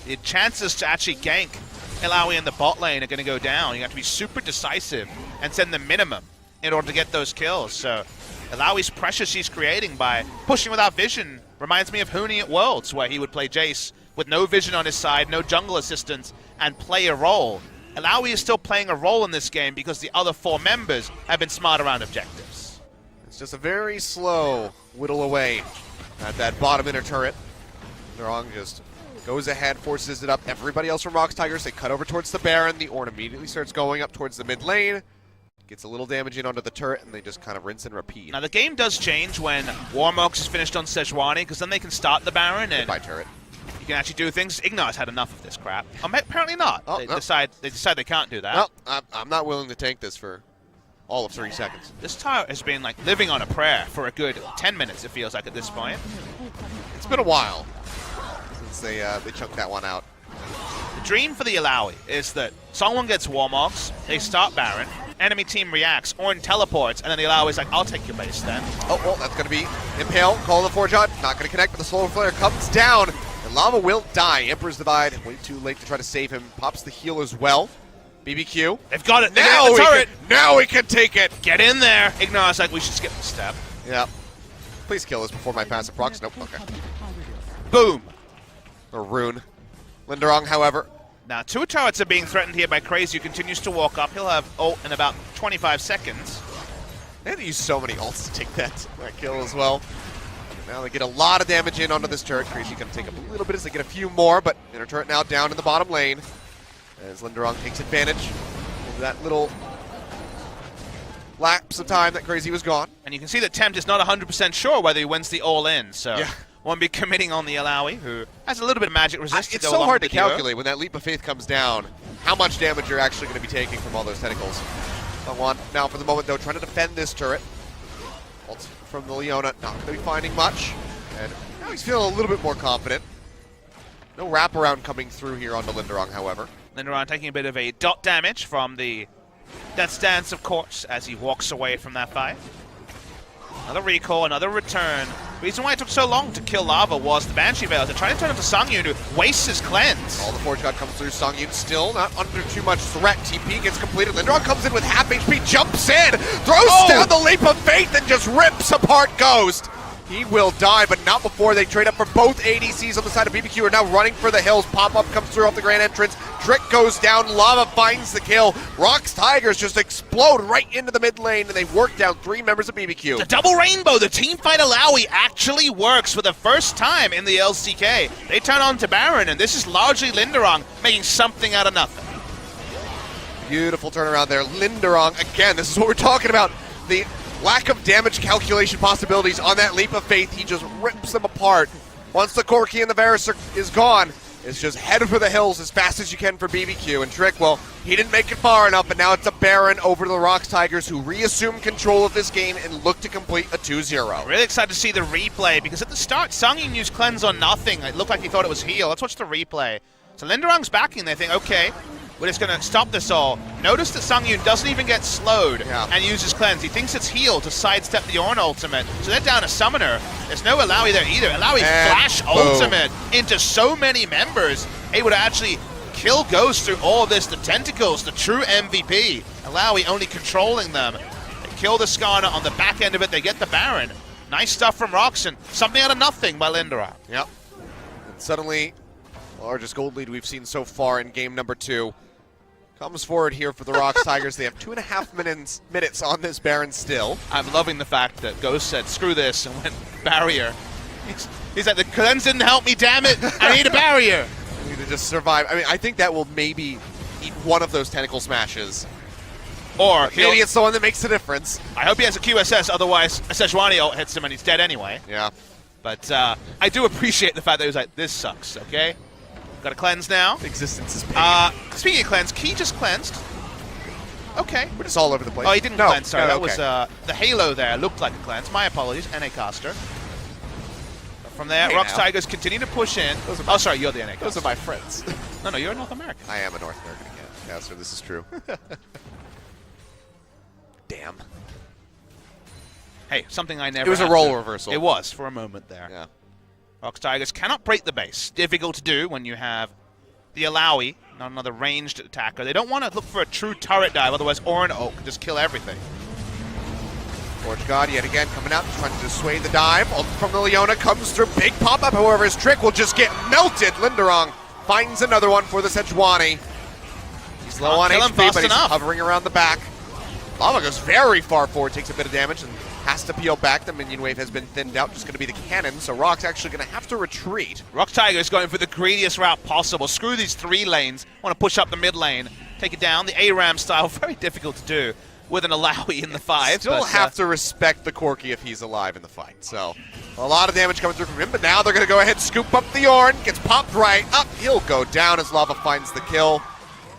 the chances to actually gank Illaoi in the bot lane are going to go down. You have to be super decisive and send the minimum in order to get those kills. So Illaoi's pressure she's creating by pushing without vision reminds me of Huni at Worlds, where he would play Jace with no vision on his side, no jungle assistance, and play a role. Illaoi is still playing a role in this game because the other 4 members have been smart around objectives. It's just a very slow whittle away at that bottom inner turret. Linderon just goes ahead, forces it up. Everybody else from ROX Tigers, they cut over towards the Baron. The Ornn immediately starts going up towards the mid lane. Gets a little damage in onto the turret, and they just kind of rinse and repeat. Now the game does change when Warmox is finished on Sejuani, because then they can start the Baron and Goodbye, turret. you can actually do things. Ignite's had enough of this crap. Apparently not. Oh, they no. decide they can't do that. No, I'm not willing to tank this for all of 3 seconds. This tower has been like living on a prayer for a good 10 minutes, it feels like, at this point. It's been a while since they chunked that one out. The dream for the Illaoi is that someone gets Warmox, they start Baron, enemy team reacts, Ornn teleports, and then the Illaoi's like, I'll take your base then. Oh, well, that's going to be Impale, call the Forge-On, not going to connect, but the Slow Flare comes down, and Lava will die. Emperor's Divide, way too late to try to save him, pops the heal as well. BBQ. They've got it. Now we can take it. Get in there. Ignor's like, we should skip the step. Yeah. Please kill us before my passive procs. Nope, okay. Boom. Or Rune. Linderon, however. Now, 2 turrets are being threatened here by Crazy, who continues to walk up. He'll have ult in about 25 seconds. They had to use so many ults to take that kill as well. Now they get a lot of damage in onto this turret. Crazy going to take up a little bit as they get a few more, but inner turret now down in the bottom lane. As Linderon takes advantage of that little lapse of time that Crazy was gone. And you can see that Tempt is not 100% sure whether he wins the all-in, so Yeah. won't be committing on the Illaoi, who has a little bit of magic resist It's to go so along hard with to the duo. calculate when that Leap of Faith comes down, how much damage you're actually going to be taking from all those tentacles. One now for the moment, though, trying to defend this turret. Ult from the Leona, not going to be finding much. And now he's feeling a little bit more confident. No wraparound coming through here onto Linderon, however. Linderon taking a bit of a dot damage from the Death's Dance, of course, as he walks away from that fight. Another recall, another return. Reason why it took so long to kill Lava was the Banshee Veil. They're trying to turn into Songyun, who wastes his cleanse. All the Forge God comes through. Songyun still not under too much threat. TP gets completed. Linderon comes in with half HP, jumps in, throws down the Leap of Faith, and just rips apart Ghost. He will die, but not before they trade up for both ADCs on the side of BBQ. Are now running for the hills. Pop-up comes through off the grand entrance. Trick goes down. Lava finds the kill. ROX Tigers just explode right into the mid lane, and they work down 3 members of BBQ. The double rainbow, the teamfight Illaoi actually works for the first time in the LCK. They turn on to Baron, and this is largely Linderon making something out of nothing. Beautiful turnaround there. Linderon, again, this is what we're talking about. The lack of damage calculation possibilities on that Leap of Faith. He just rips them apart. Once the Corki and the Varus is gone, it's just head for the hills as fast as you can for BBQ. And Trick, well, he didn't make it far enough, but now it's a Baron over to the ROX Tigers, who reassume control of this game and look to complete a 2-0. Really excited to see the replay, because at the start, Songyun used cleanse on nothing. It looked like he thought it was heal. Let's watch the replay. So Linderon's backing, they think, okay, we're just going to stop this all. Notice that Songyun doesn't even get slowed and uses cleanse. He thinks it's heal to sidestep the Ornn ultimate. So they're down a summoner. There's no Illaoi there either. Illaoi flash ultimate into so many members, able to actually kill Ghost through all of this. The tentacles, the true MVP. Illaoi only controlling them. They kill the Skarner on the back end of it. They get the Baron. Nice stuff from ROX, and something out of nothing by Linderon. Yep. And suddenly, the largest gold lead we've seen so far in game number 2 comes forward here for the ROX Tigers. They have 2.5 minutes on this Baron still. I'm loving the fact that Ghost said, screw this, and went barrier. He's like, the cleanse didn't help me, damn it. I need a barrier. We need to just survive. I mean, I think that will maybe eat one of those tentacle smashes. Or maybe it's the one that makes the difference. I hope he has a QSS, otherwise a Sejuani ult hits him and he's dead anyway. Yeah. But I do appreciate the fact that he was like, this sucks, okay? Got to cleanse now. Existence is pain. Speaking of cleanse, Key just cleansed. Okay. We're just all over the place. Oh, he didn't cleanse, sorry. No, that was the halo there looked like a cleanse. My apologies, NA caster. From there, Hey ROX now. Tigers continue to push in. Oh, sorry, you're the NA caster. Those are my friends. No, you're North American. I am a North American caster. This is true. Damn. Hey, something I never It was a had role to- reversal. It was, for a moment there. Yeah. ROX Tigers cannot break the base. Difficult to do when you have the Alawi, not another ranged attacker. They don't want to look for a true turret dive, otherwise Orin Oak can just kill everything. Forge God yet again coming out, trying to dissuade the dive. Ult from the Leona comes through. Big pop-up, however, his trick will just get melted. Linderong finds another one for the Sejuani. He's low on kill him HP, fast but he's enough. hovering around the back. Lava goes very far forward, takes a bit of damage, and has to peel back. The minion wave has been thinned out, just going to be the cannon, so ROX actually going to have to retreat. ROX Tigers going for the greediest route possible. Screw these 3 lanes. Want to push up the mid lane, take it down. The ARAM style, very difficult to do with an Alawi in the 5. Still but, have to respect the Corki if he's alive in the fight. So a lot of damage coming through from him, but now they're going to go ahead and scoop up the Ornn. Gets popped right up. He'll go down as Lava finds the kill.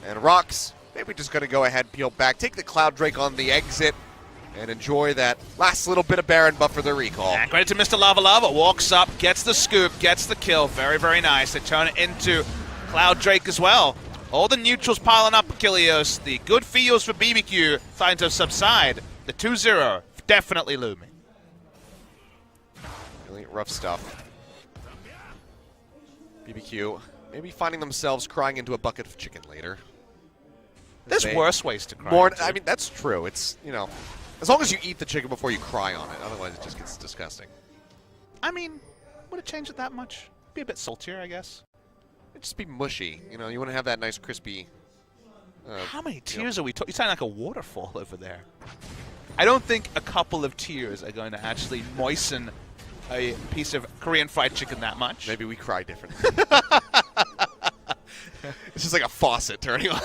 And ROX maybe just going to go ahead, peel back, take the Cloud Drake on the exit, and enjoy that last little bit of Baron buff for the recall. And credit to Mr. Lava Lava. Walks up, gets the scoop, gets the kill. Very, very nice. They turn it into Cloud Drake as well. All the neutrals piling up Achilleos. The good feels for BBQ starting to subside. The 2-0 definitely looming. Really rough stuff. BBQ maybe finding themselves crying into a bucket of chicken later. There's worse ways to cry. I mean, that's true. It's, you know, as long as you eat the chicken before you cry on it. Otherwise, it just gets disgusting. I mean, would it change it that much? Be a bit saltier, I guess. It'd just be mushy. You know, you want to have that nice crispy. How many tears are we talking? You sound like a waterfall over there. I don't think a couple of tears are going to actually moisten a piece of Korean fried chicken that much. Maybe we cry differently. It's just like a faucet turning on.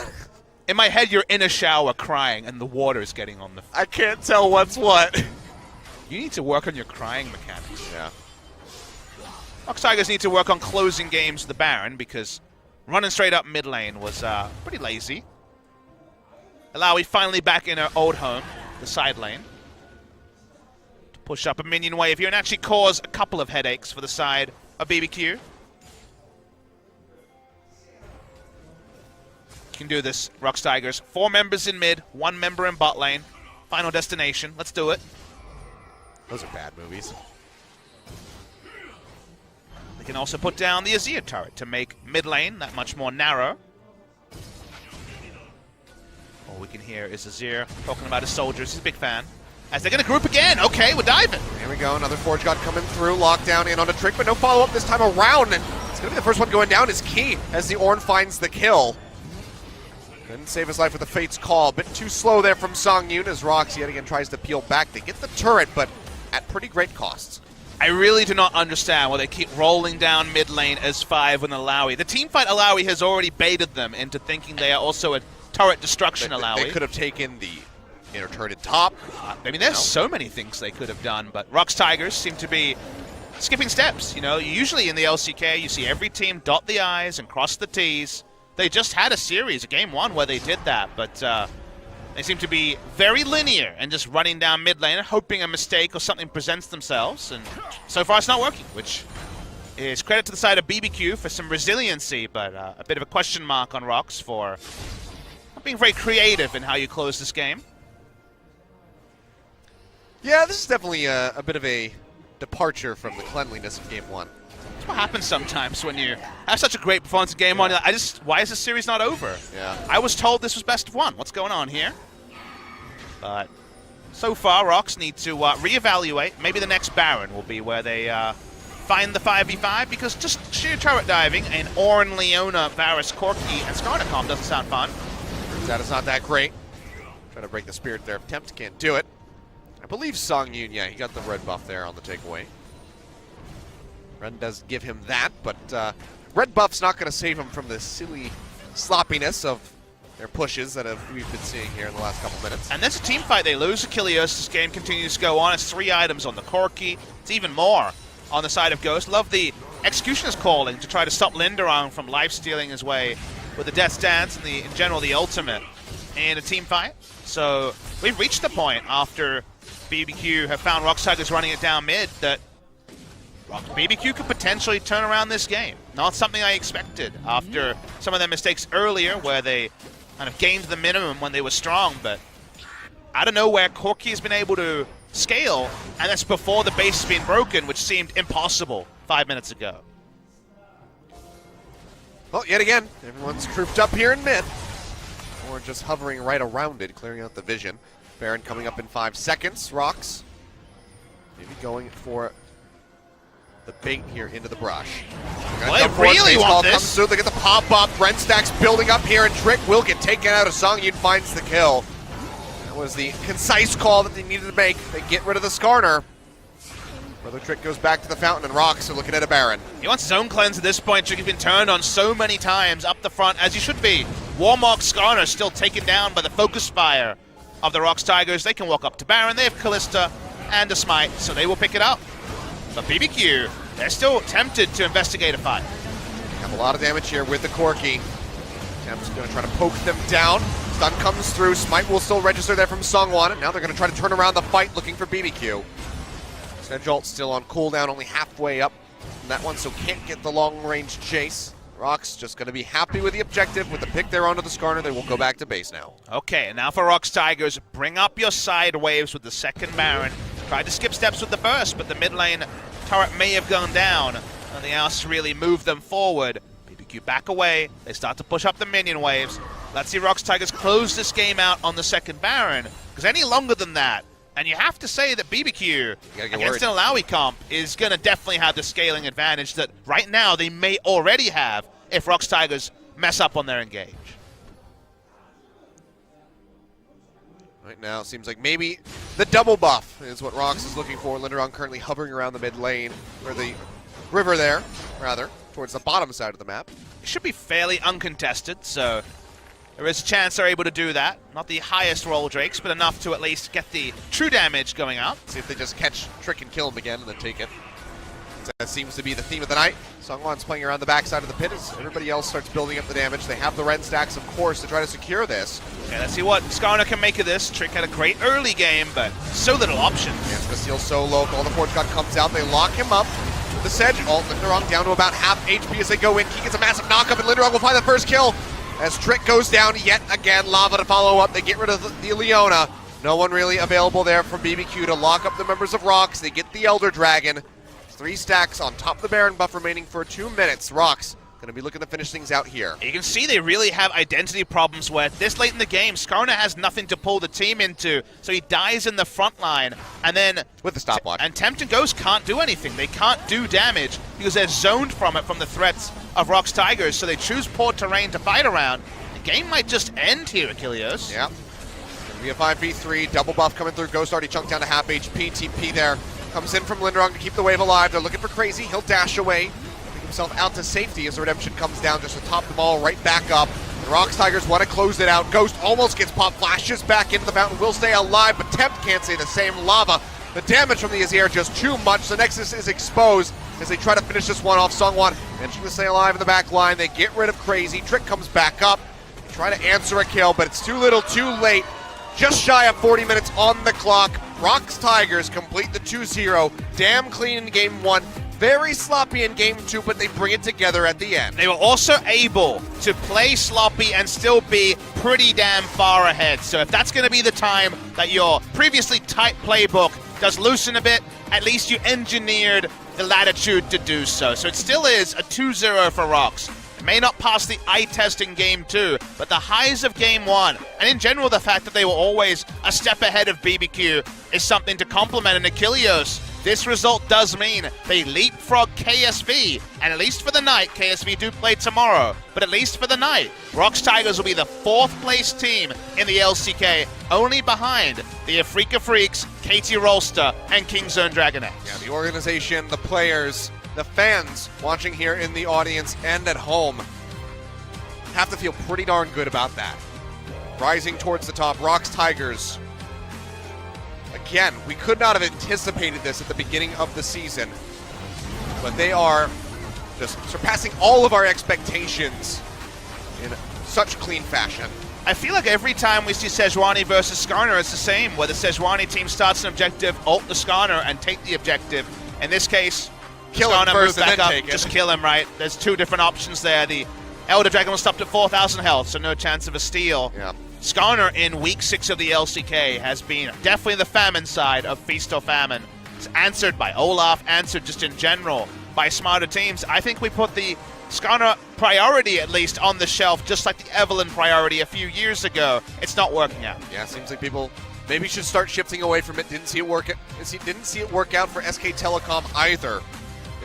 In my head, you're in a shower crying, and the water's getting on the... I can't tell what's what. You need to work on your crying mechanics. Yeah. ROX Tigers need to work on closing games with the Baron, because running straight up mid lane was pretty lazy. Alawi finally back in her old home, the side lane. To push up a minion wave here and actually cause a couple of headaches for the side of BBQ. Can do this, ROX Tigers. 4 members in mid, 1 member in bot lane. Final destination. Let's do it. Those are bad movies. They can also put down the Azir turret to make mid lane that much more narrow. All we can hear is Azir talking about his soldiers. He's a big fan. As they're going to group again. Okay, we're diving. There we go. Another Forge God coming through. Lockdown in on a trick, but no follow-up this time around. And it's going to be the first one going down is Key as the Ornn finds the kill. Couldn't save his life with the Fate's Call. Bit too slow there from Songyun as ROX yet again tries to peel back. They get the turret, but at pretty great costs. I really do not understand why they keep rolling down mid lane as 5 with Alawi. The teamfight Alawi has already baited them into thinking they are also a turret destruction Alawi. They could have taken the inner turret at top. I mean, there's so many things they could have done, but ROX Tigers seem to be skipping steps. You know, usually in the LCK, you see every team dot the I's and cross the T's. They just had a series, a game 1, where they did that, but they seem to be very linear and just running down mid lane, hoping a mistake or something presents themselves, and so far it's not working, which is credit to the side of BBQ for some resiliency, but a bit of a question mark on ROX for not being very creative in how you close this game. Yeah, this is definitely a bit of a departure from the cleanliness of Game 1. That's what happens sometimes when you have such a great performance in Game 1. Why is this series not over? Yeah. I was told this was best of 1. What's going on here? But so far, ROX need to reevaluate. Maybe the next Baron will be where they find the 5v5, because just sheer turret diving and Ornn, Leona, Varus, Corki, and Skarnacom doesn't sound fun. Turns out it's not that great. Trying to break the spirit there. Attempt, can't do it. I believe Songyun, yeah, he got the red buff there on the takeaway. Ren does give him that, but red buff's not going to save him from the silly sloppiness of their pushes that we've been seeing here in the last couple minutes. And there's a team fight. They lose Achilleos. This game continues to go on. It's 3 items on the Corki. It's even more on the side of Ghost. Love the Executioner's calling to try to stop Linderong from life-stealing his way with the Death Dance and in general the ultimate in a team fight. So we've reached the point after BBQ have found ROX Tigers running it down mid that BBQ could potentially turn around this game. Not something I expected after some of their mistakes earlier where they kind of gained the minimum when they were strong, but out of nowhere, Corki has been able to scale, and that's before the base has been broken, which seemed impossible 5 minutes ago. Well, yet again, everyone's grouped up here in mid. Or just hovering right around it, clearing out the vision. Baron coming up in 5 seconds. ROX maybe going for the bait here into the brush. Well, they really want this. Comes through, they get the pop-up. Brenstack's building up here, and Trick will get taken out. Songyun finds the kill. That was the concise call that they needed to make. They get rid of the Skarner. Brother Trick goes back to the fountain, and ROX are looking at a Baron. He wants zone cleanse at this point. Trick has been turned on so many times up the front, as you should be. Warmog Skarner still taken down by the focus fire of the ROX Tigers. They can walk up to Baron. They have Callista and a Smite, so they will pick it up. But BBQ, they're still tempted to investigate a fight. Have a lot of damage here with the Corki. Temp's going to try to poke them down. Stun comes through. Smite will still register there from Sungwon. And now they're going to try to turn around the fight looking for BBQ. Sedge ult still on cooldown, only halfway up from that one, so can't get the long-range chase. ROX just going to be happy with the objective. With the pick there onto the Skarner, they will go back to base now. Okay, and now for ROX Tigers, bring up your side waves with the second Baron. Tried to skip steps with the burst, but the mid lane turret may have gone down. Nothing else to really move them forward. BBQ back away. They start to push up the minion waves. Let's see ROX Tigers close this game out on the second Baron, because any longer than that, and you have to say that BBQ against an Alawi comp is going to definitely have the scaling advantage that right now they may already have if ROX Tigers mess up on their engage. Right now, it seems like maybe the double buff is what ROX is looking for. Linderong currently hovering around the mid lane, or the river there, rather, towards the bottom side of the map. It should be fairly uncontested, so there is a chance they're able to do that. Not the highest roll Drakes, but enough to at least get the true damage going up. See if they just catch Trick and kill him again and then take it. That seems to be the theme of the night. Sungwon's playing around the backside of the pit as everybody else starts building up the damage. They have the red stacks, of course, to try to secure this. Okay, let's see what Skarner can make of this. Trick had a great early game, but so little options. Yeah, Steal so low. All the Forge God comes out. They lock him up with the Sedge ult. Linderong down to about half HP as they go in. He gets a massive knockup, and Linderong will find the first kill. As Trick goes down yet again, Lava to follow up. They get rid of the Leona. No one really available there from BBQ to lock up the members of ROX. They get the Elder Dragon. 3 stacks on top of the Baron buff remaining for 2 minutes. ROX going to be looking to finish things out here. You can see they really have identity problems where this late in the game, Skarner has nothing to pull the team into, so he dies in the front line, and then with the stopwatch. And Tempt and Ghost can't do anything. They can't do damage because they're zoned from it from the threats of ROX Tigers, so they choose poor terrain to fight around. The game might just end here, Achilleos. Yeah. We have 5v3, double buff coming through. Ghost already chunked down to half HP. TP there. Comes in from Linderong to keep the wave alive. They're looking for Crazy. He'll dash away. Pick himself out to safety as the Redemption comes down just to top them all right back up. The ROX Tigers want to close it out. Ghost almost gets popped. Flashes back into the fountain. Will stay alive, but Tempt can't say the same. Lava. The damage from the Azir just too much. The Nexus is exposed as they try to finish this one off. Sungwon managing to stay alive in the back line. They get rid of Crazy. Trick comes back up. They try to answer a kill, but it's too little, too late. Just shy of 40 minutes on the clock. ROX Tigers complete the 2-0. Damn clean in game 1. Very sloppy in game 2, but they bring it together at the end. They were also able to play sloppy and still be pretty damn far ahead. So if that's going to be the time that your previously tight playbook does loosen a bit, at least you engineered the latitude to do so. So it still is a 2-0 for ROX. It may not pass the eye test in game 2, but the highs of game 1, and in general the fact that they were always a step ahead of BBQ, is something to compliment. And Achilleos, this result does mean they leapfrog KSV, and at least for the night, KSV do play tomorrow, but at least for the night, ROX Tigers will be the 4th place team in the LCK, only behind the Afrika Freaks, KT Rolster, and Kingzone Dragon X. Yeah, the organization, the players, the fans watching here in the audience and at home have to feel pretty darn good about that. Rising towards the top, ROX Tigers. Again, we could not have anticipated this at the beginning of the season. but they are just surpassing all of our expectations in such clean fashion. I feel like every time we see Sejuani versus Skarner, it's the same, where the Sejuani team starts an objective, ult the Skarner, and take the objective. In this case, Kill him Skarner first moves and back then up, take it. just kill him, right? There's two different options there. The Elder Dragon was stopped at 4,000 health, so no chance of a steal. Yeah. Skarner in week 6 of the LCK has been definitely the famine side of Feast or Famine. It's answered by Olaf, answered just in general by smarter teams. I think we put the Skarner priority at least on the shelf, just like the Evelyn priority a few years ago. It's not working out. Yeah, seems like people maybe should start shifting away from it. Didn't see it work out for SK Telecom either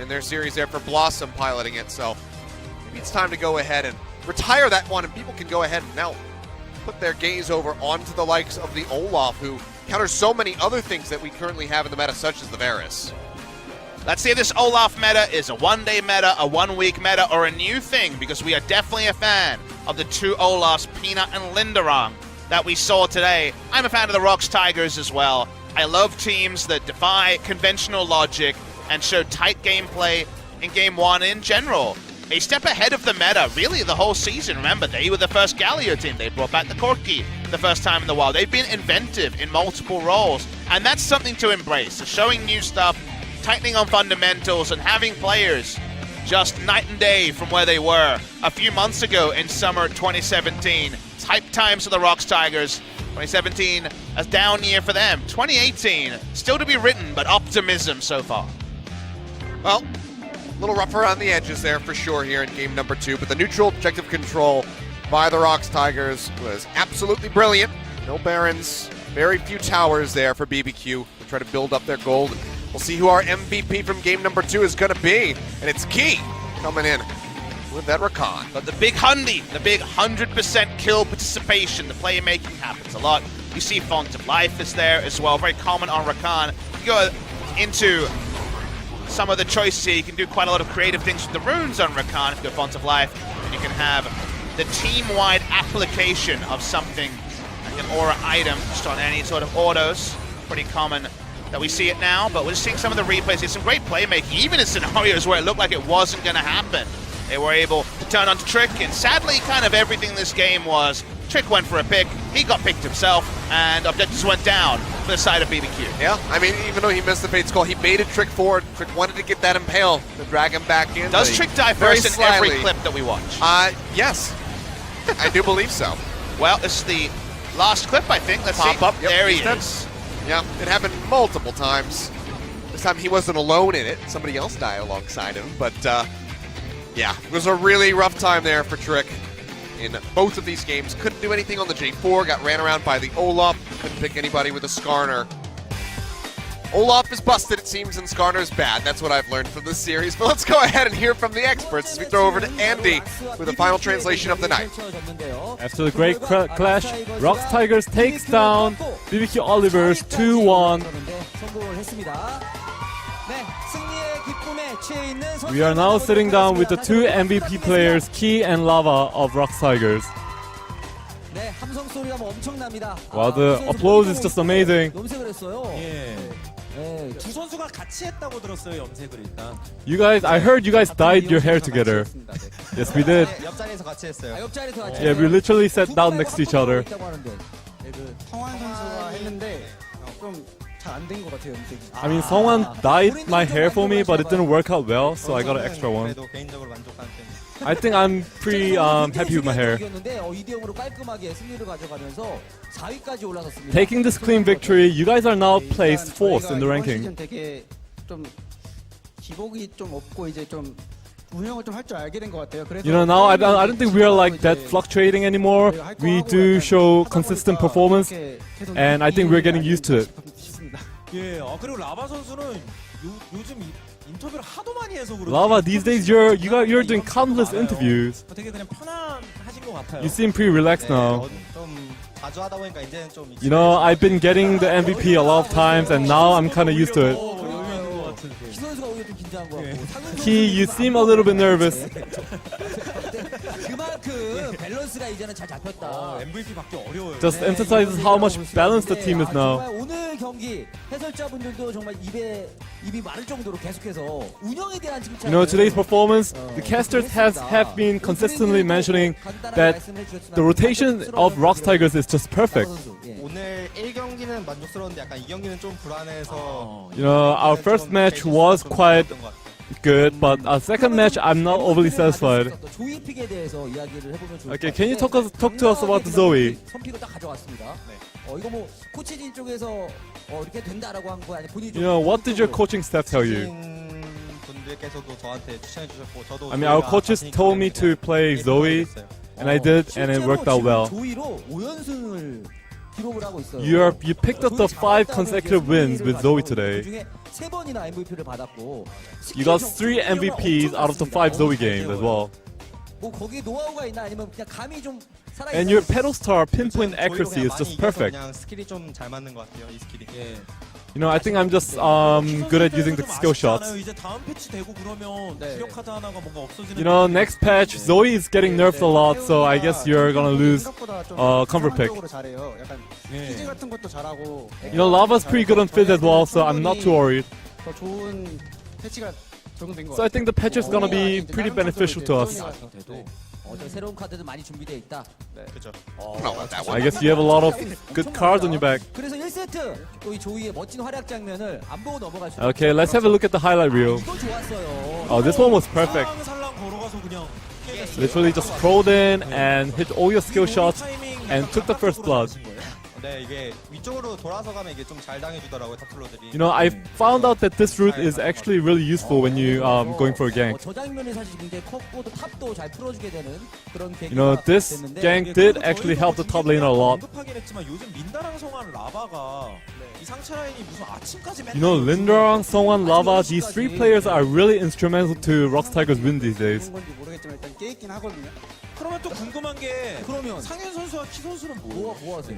in their series there for Blossom piloting it. So maybe it's time to go ahead and retire that one, and people can go ahead and now put their gaze over onto the likes of the Olaf, who counters so many other things that we currently have in the meta, such as the Varus. Let's see if this Olaf meta is a one-day meta, a one-week meta, or a new thing, because we are definitely a fan of the two Olafs, Peanut and Linderong, that we saw today. I'm a fan of the ROX Tigers as well. I love teams that defy conventional logic and show tight gameplay in Game 1 in general. A step ahead of the meta, really, the whole season. Remember, they were the first Galio team. They brought back the Corki the first time in the wild. They've been inventive in multiple roles, and that's something to embrace. So showing new stuff, tightening on fundamentals, and having players just night and day from where they were a few months ago in summer 2017. It's hype times for the ROX Tigers. 2017, a down year for them. 2018, still to be written, but optimism so far. Well, a little rough around the edges there for sure here in game number 2, but the neutral objective control by the ROX Tigers was absolutely brilliant. No Barons, very few towers there for BBQ to try to build up their gold. We'll see who our MVP from game number 2 is going to be, and it's Key coming in with that Rakan. But the big Hundy, the big 100% kill participation, the playmaking happens a lot. You see Font of Life is there as well, very common on Rakan. You go into some of the choices here, you can do quite a lot of creative things with the runes on Rakan if you go Font of Life, and you can have the team-wide application of something like an aura item just on any sort of autos. Pretty common that we see it now, but we're just seeing some of the replays. There's some great playmaking, even in scenarios where it looked like it wasn't going to happen. They were able to turn onto Trick, and sadly, kind of everything in this game was Trick went for a pick, he got picked himself, and objectives went down for the side of BBQ. Yeah, I mean, even though he missed the bait call, he baited Trick forward. Trick wanted to get that impale to drag him back in. Does Trick die first in every clip that we watch? Yes. I do believe so. Well, this is the last clip, I think. Let's Pop see. up. Yep, there he steps. is. Yeah, it happened multiple times. This time he wasn't alone in it. Somebody else died alongside him. But, yeah, it was a really rough time there for Trick in both of these games. Couldn't do anything on the J4. Got ran around by the Olaf. Couldn't pick anybody with a Skarner. Olaf is busted, it seems, and Skarner's bad. That's what I've learned from this series. But let's go ahead and hear from the experts as we throw over to Andy with the final translation of the night. After the great clash, ROX Tigers takes down BBQ Olivers 2-1. We are now sitting down with the two MVP players, Key and Lava of ROX Tigers. Wow, the applause is just amazing. You guys, I heard you guys dyed your hair together. Yes, we did. Yeah, we literally sat down next to each other. I mean, someone dyed my hair for me, but it didn't work out well, so I got an extra one. I think I'm pretty happy with my hair. Taking this clean victory, you guys are now placed 4th in the ranking. You know, now I don't think we are like that fluctuating anymore. We do show consistent performance, and I think we're getting used to it. Lava, these days you're doing countless interviews. You seem pretty relaxed now. You know, I've been getting the MVP a lot of times, and now I'm kind of used to it. Key, you seem a little bit nervous. 그만큼 밸런스가 이제는 잘 잡혔다. MVP 받기 어려워요. Just emphasizes how much balanced the team is now. 정말 오늘 경기 해설자분들도 정말 입이 마를 정도로 계속해서 운영에 대한 칭찬. You know, today's performance, the casters have been consistently mentioning that the rotation of ROX Tigers is just perfect. 오늘 1경기는 만족스러운데 약간 2경기는 좀 불안해서 You know, our first match was quite good, but our second match I'm not overly satisfied. 조이 픽에 대해서 이야기를 해보면 좋을 Okay, 것 can you 같은데 talk to us about the Zoe? 선픽을 딱 가져왔습니다. 이거 뭐 코치진 쪽에서 이렇게 된다라고 한 거 아니 본인이 You know, what did your coaching staff tell you? 분들께서도 저한테 추천해 주셨고 저도 I mean, our coaches told me to play Zoe, and I did, and it worked out well. 조이로 5연승을 기록을 하고 있어요. You picked up the 5 consecutive wins with Zoe today. 그중에 3번이나 MVP를 받았고 You got 3 MVPs out of the 5 Zoe games as well. 뭐 거기에 노하우가 있나 아니면 그냥 감이 좀 살아 And your pedal star pinpoint accuracy is just perfect. 그냥 스킬이 좀 잘 맞는 것 같아요. 이 스킬이. You know, I think I'm just good at using the skill shots. 이제 다음 패치 되고 그러면 주력 카드 하나가 뭔가 없어지는. You know, next patch Zoe is getting nerfed a lot, so I guess you're gonna lose comfort pick. 잘해요. 약간 피지 같은 것도 잘하고. You know, Lava's pretty good on Fizz as well, so I'm not too worried. 더 좋은 패치가 적용된 것 So I 같아요. think the patch is gonna be pretty beneficial to us. 저 새로운 카드도 많이 준비되어 있다. 그렇죠. No, not that one. I guess you have a lot of good cards on your back. 그래서 1세트 또 이 조이의 멋진 활약 장면을 안 보고 넘어갈 수 Okay, let's have a look at the highlight reel. 이거 좋았어요. Oh, this one was perfect. 살랑 걸어가서 그냥 Literally just crawled in and hit all your skill shots and took the first blood. 네, 이게 위쪽으로 돌아서 가면 이게 좀 잘 당해주더라고요, 탑플로들이. You know, I found out that this route is actually really useful when you going for a gank. 저 장면이 사실 굉장히 컸고 또 탑도 잘 풀어주게 되는 그런 계기가 You know, this 됐는데 gank did actually help the top laner a lot. 언급하긴 했지만 요즘 민다랑 성한 라바가 이 상체 라인이 무슨 아침까지 You know, Linderang, Songwan, Lava, these 3 players are really instrumental to ROX Tigers win these days. 그런 건지 모르겠지만 일단 깨있긴 하거든요. 그러면 또 궁금한 게 그러면 상현 선수와 키 선수는 뭐예요? 뭐 하세요?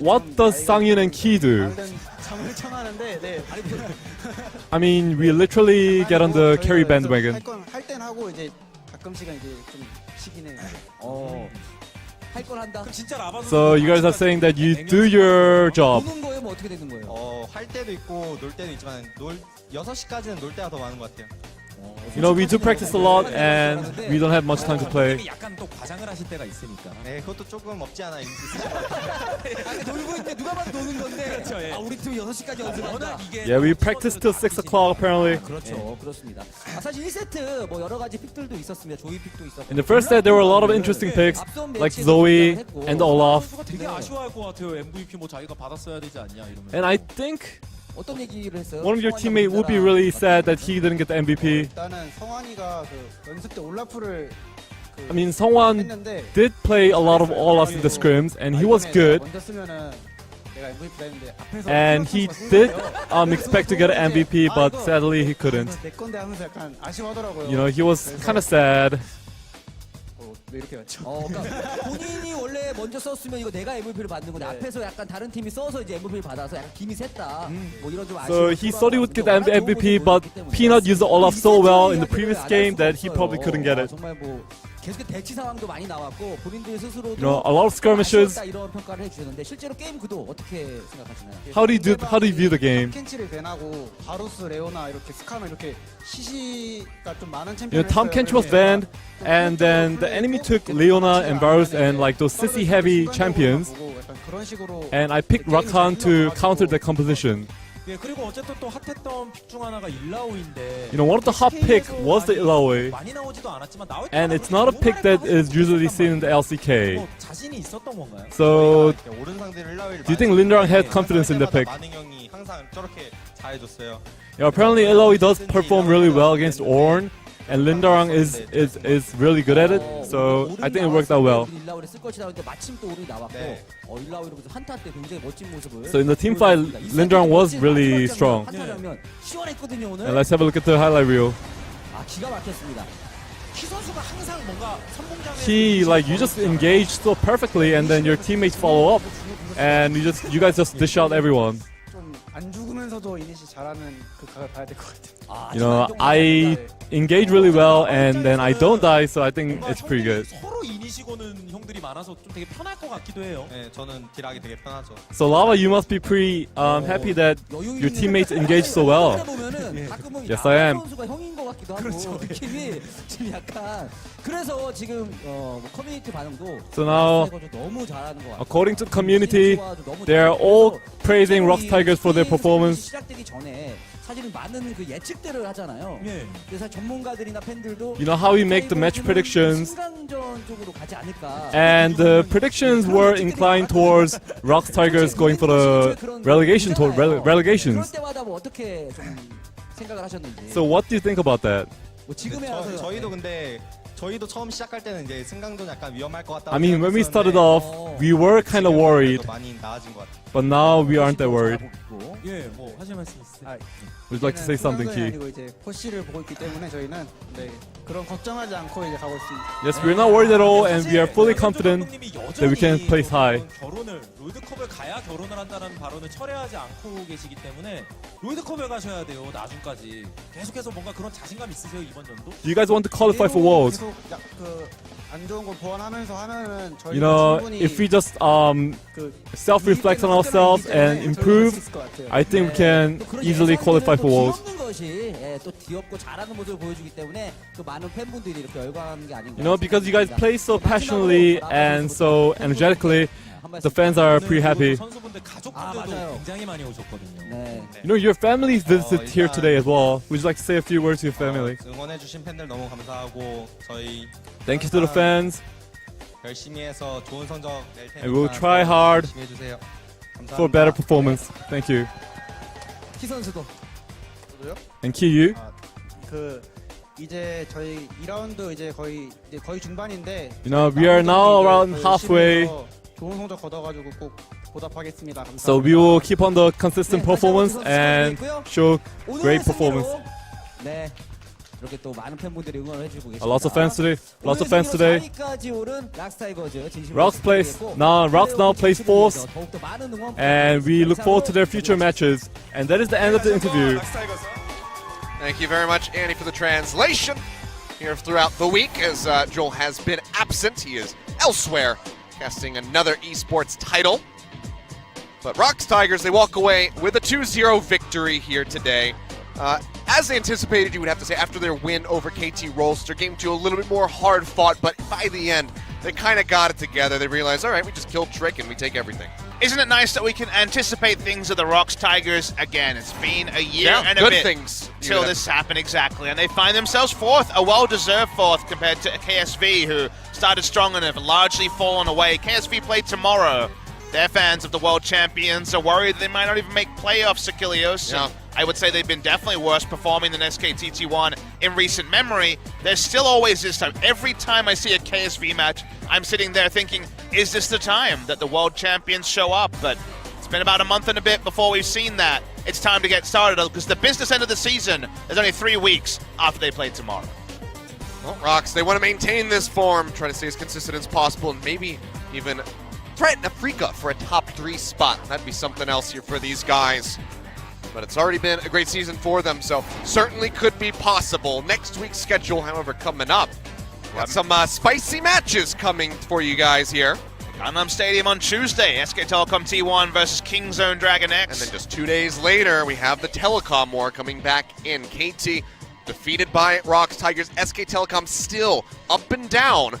What does Sangyun and Ki do? 일단 잠을 청하는데 네. I mean, we literally get on the carry bandwagon. 할땐 하고 이제 가끔씩은 이제 좀 쉬긴 해요. 할 걸 한다. 그럼 진짜 라바 So you guys are saying that you do your job. 보는 거예요? 뭐 어떻게 되는 거예요? 할 때도 있고 놀 때도 있지만 6시까지는 놀 때가 더 많은 것 같아요. You know, we do practice a lot and we don't have much time to play. 약간 또 과장을 하실 때가 있으니까. 네, 그것도 조금 없지 않아 있으시죠. 놀고 있는데 누가 봐도 노는 건데 예. 우리 팀 6시까지 연습한다. Yeah, we practice till 6 o'clock apparently. 그렇죠. 그렇습니다. 사실 1세트 뭐 여러 가지 픽들도 있었습니다. 조이 픽도 있었고. In the first set, there were a lot of interesting picks, like Zoe and Olaf. 선수가 되게 아쉬워할 것 같아요. MVP 뭐 자기가 받았어야 되지 않냐 이러면. And I think 어떤 얘기를 했어요? one of your teammates would be really sad that he didn't get the MVP. 일단은 성환이가 그 연습 때 올라프를 I mean, Songwan 했는데 did play a lot of Olaf in the scrims, and he was good. 먼저 쓰면은 내가 MVP 했는데 앞에서 And he did expect to get an MVP, but sadly he couldn't. 내 건데 하면서 약간 아쉬워하더라고요. You know, he was kind of sad. 왜 이렇게 왔죠? 그러니까 본인이 원래 먼저 썼으면 이거 내가 MVP를 받는 건데 앞에서 약간 다른 팀이 써서 이제 MVP를 받아서 약간 김이 샜다. 뭐 이런 좀 So he thought he would get the MVP, but Peanut used the Olaf so well in the previous game that he probably couldn't get it. 정말 뭐 계속 대치 상황도 많이 나왔고 본인들 스스로도 You know, a lot of skirmishes. 아쉬웠다 이런 평가를 해주셨는데 실제로 게임 구도 어떻게 생각하시나요? How do you view the game? 켄치를 밴하고 바루스, 레오나 이렇게 스카너 이렇게 시시가 좀 많은 챔피언. You know, Tom Kench was banned, and then the enemy took Leona and Varus and like those sissy heavy champions, 그런 식으로 and I picked Rakhan to counter the composition. 예, 그리고 어쨌든 또 핫했던 픽 중 하나가 일라오인데. You know, one of the hot pick was the Illaoi, 많이 나오지도 않았지만 나올 때 and it's not a pick that is usually seen in the LCK. 뭐 자신이 있었던 건가요? So, 오른 상대를 일라위를 do you think Linderang had confidence in the pick? 만행 형이 항상 저렇게 잘해줬어요. Yeah, apparently Illaoi does perform really well against Ornn, and Linderang is really good at it. So I think it worked out well. 일라오를 쓸 것이다 했는데 마침 또 오른이 나왔고 일라오로 한타 때 굉장히 멋진 모습을. So in the team fight, Linderang was really strong. 한타 장면 시원했거든요 오늘. And let's have a look at the highlight reel. 기가 막혔습니다. 키 선수가 항상 뭔가 선봉장에 He you just engage so perfectly, and then your teammates follow up, and you guys just dish out everyone. 좀 안 죽으면서도 이니시 잘하는 그 각을 봐야 될 것 같아요. You know, I engage really well and then I don't die, so I think it's pretty good. 서로 이니시고는 형들이 많아서 좀 되게 편할 것 같기도 해요. 네, 저는 딜하기 되게 편하죠. So Lava, you must be pretty happy that your teammates engage so well. Yes, I am. 선수가 형인 것 같기도 하고 느낌이 지금 약간 그래서 지금 뭐 커뮤니티 반응도 So now, 너무 잘하는 것 같아요. according to the community, they are all praising ROX Tigers for their performance. 시작되기 전에 사실은 많은 그 예측들을 하잖아요. 예. 그래서 전문가들이나 팬들도 You know how we make the match predictions, 승강전 쪽으로 가지 않을까. and the predictions were inclined towards ROX Tigers going for the relegations. 그럴 때마다 뭐 어떻게 좀 생각을 하셨는지. So what do you think about that? 뭐 지금에 와서 저희도 근데 저희도 처음 시작할 때는 이제 승강전 약간 위험할 것 같다. I mean, when we started off, we were kind of worried, 많이 나아진 것 같아요. but now we aren't that worried. 예, 뭐 하실 말씀 있으세요? Would you like to say something, Key? 아니고 이제 포시를 보고 있기 때문에 저희는 네, 그런 걱정하지 않고 이제 가고 있습니다. Yes, we're not worried at all, and we are fully confident that we can place high. 결혼을 롤드컵을 가야 결혼을 한다는 발언을 철회하지 않고 계시기 때문에 롤드컵에 가셔야 돼요. 나중까지 계속해서 뭔가 그런 자신감 있으세요 이번 전도? Do you guys want to qualify for Worlds? 계속 그안 좋은 걸 보완하면서 하면은 저희가 You know, 충분히 if we just 그 self-reflect on ourselves and improve, I think we can easily qualify for Worlds. 귀엽는 것이 또 귀엽고 잘하는 모습을 보여주기 때문에 또 많은 팬분들이 이렇게 열광하는 게 아닌가. You know, because you guys play so passionately and so energetically, the fans are pretty happy. 선수분들 가족분들도 맞아요. 굉장히 많이 오셨거든요. 네. You know, your family visited here today as well. Would you like to say a few words to your family? 응원해주신 팬들 너무 감사하고 저희 Thank you to the fans 열심히 해서 좋은 성적 낼 테니까 And we'll try hard 열심히 해주세요. 감사합니다. for better performance. Thank you. 키 선수도. And Kiyu, 그 이제 저희 2라운드 이제 거의 중반인데 you know, we are now around halfway, 좋은 성적 거둬가지고 꼭 보답하겠습니다. 감사합니다. so we will keep on the consistent performance and show great performance. 네. 이렇게 또 많은 팬분들이 응원을 해주고 계십니다. Lots of fans today. Lots of fans today. 4위까지 오른 락스 타이거즈 진심으로 ROX plays now. ROX now plays fourth, 더욱더 많은 응원 and we look forward to their future matches. And that is the end of the interview. Thank you very much, Annie, for the translation here throughout the week as Joel has been absent. He is elsewhere casting another esports title. But ROX Tigers, they walk away with a 2-0 victory here today. As anticipated, you would have to say, after their win over KT Rolster, game 2 a little bit more hard fought, but by the end, they kind of got it together. They realized, all right, we just killed Trick and we take everything. Isn't it nice that we can anticipate things of the ROX Tigers again? It's been a year Yeah, and a good bit things. till this happened, exactly. And they find themselves fourth, a well-deserved fourth compared to KSV, who started strong and have largely fallen away. KSV play tomorrow. Their fans of the world champions are worried they might not even make playoffs, Achilleos. Yeah. I would say they've been definitely worse performing than SKTT1 in recent memory. There's still always this time. Every time I see a KSV match, I'm sitting there thinking, is this the time that the world champions show up? But it's been about a month and a bit before we've seen that. It's time to get started because the business end of the season is only 3 weeks after they play tomorrow. Well, ROX, they want to maintain this form, try to stay as consistent as possible, and maybe even threaten Africa for a top 3 spot. That'd be something else here for these guys. But it's already been a great season for them, so certainly could be possible. Next week's schedule, however, coming up. Got some spicy matches coming for you guys here. Gangnam Stadium on Tuesday, SK Telecom T1 versus Kingzone Dragon X. And then just 2 days later, we have the Telecom War coming back in. KT defeated by ROX Tigers. SK Telecom still up and down.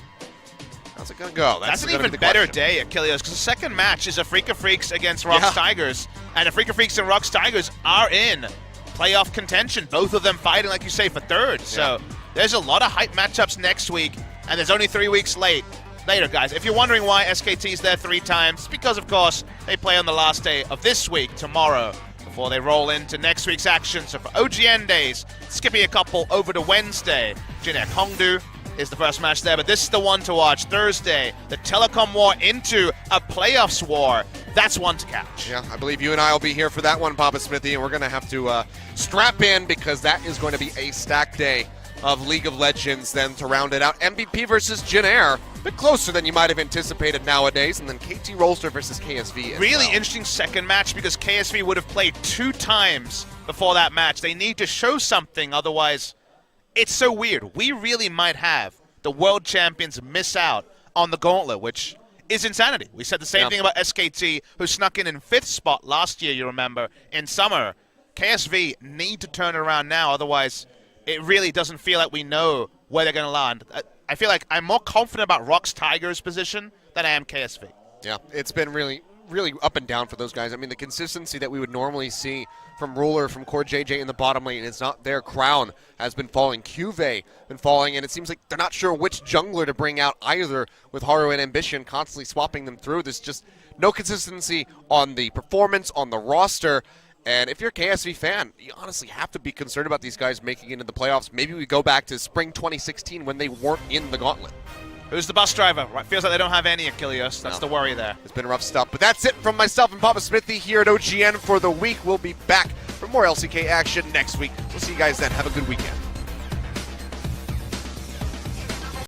How's it going to go? That's an gonna even be the better question. day, Achilleos, because the second match is Africa Freaks against ROX Yeah. Tigers. And Africa Freaks and ROX Tigers are in playoff contention. Both of them fighting, like you say, for third. So there's a lot of hype matchups next week, and there's only 3 weeks later, guys. If you're wondering why SKT's there 3 times, it's because, of course, they play on the last day of this week, tomorrow, before they roll into next week's action. So for OGN days, skipping a couple over to Wednesday, Jinek Hongdu is the first match there, but this is the one to watch. Thursday, the Telecom War into a playoffs war. That's one to catch. Yeah, I believe you and I will be here for that one, Papa Smithy, and we're going to have to strap in because that is going to be a stacked day of League of Legends then to round it out. MVP versus Jin Air. A bit closer than you might have anticipated nowadays. And then KT Rolster versus KSV as Really well. interesting second match because KSV would have played 2 times before that match. They need to show something, otherwise it's so weird. We really might have the world champions miss out on the gauntlet, which is insanity. We said the same thing about SKT, who snuck in 5th spot last year, you remember, in summer. KSV need to turn it around now, otherwise it really doesn't feel like we know where they're going to land. I feel like I'm more confident about ROX Tigers' position than I am KSV. Yeah, it's been really up and down for those guys. I mean, the consistency that we would normally see from Ruler, from Core JJ in the bottom lane, it's not there. Crown has been falling. Cuve been falling, and it seems like they're not sure which jungler to bring out either, with Haru and Ambition constantly swapping them through. There's just no consistency on the performance, on the roster. And if you're a KSV fan, you honestly have to be concerned about these guys making it into the playoffs. Maybe we go back to spring 2016 when they weren't in the gauntlet. Who's the bus driver? Right, feels like they don't have any Achilles. That's the worry there. It's been rough stuff. But that's it from myself and Papa Smithy here at OGN for the week. We'll be back for more LCK action next week. We'll see you guys then. Have a good weekend.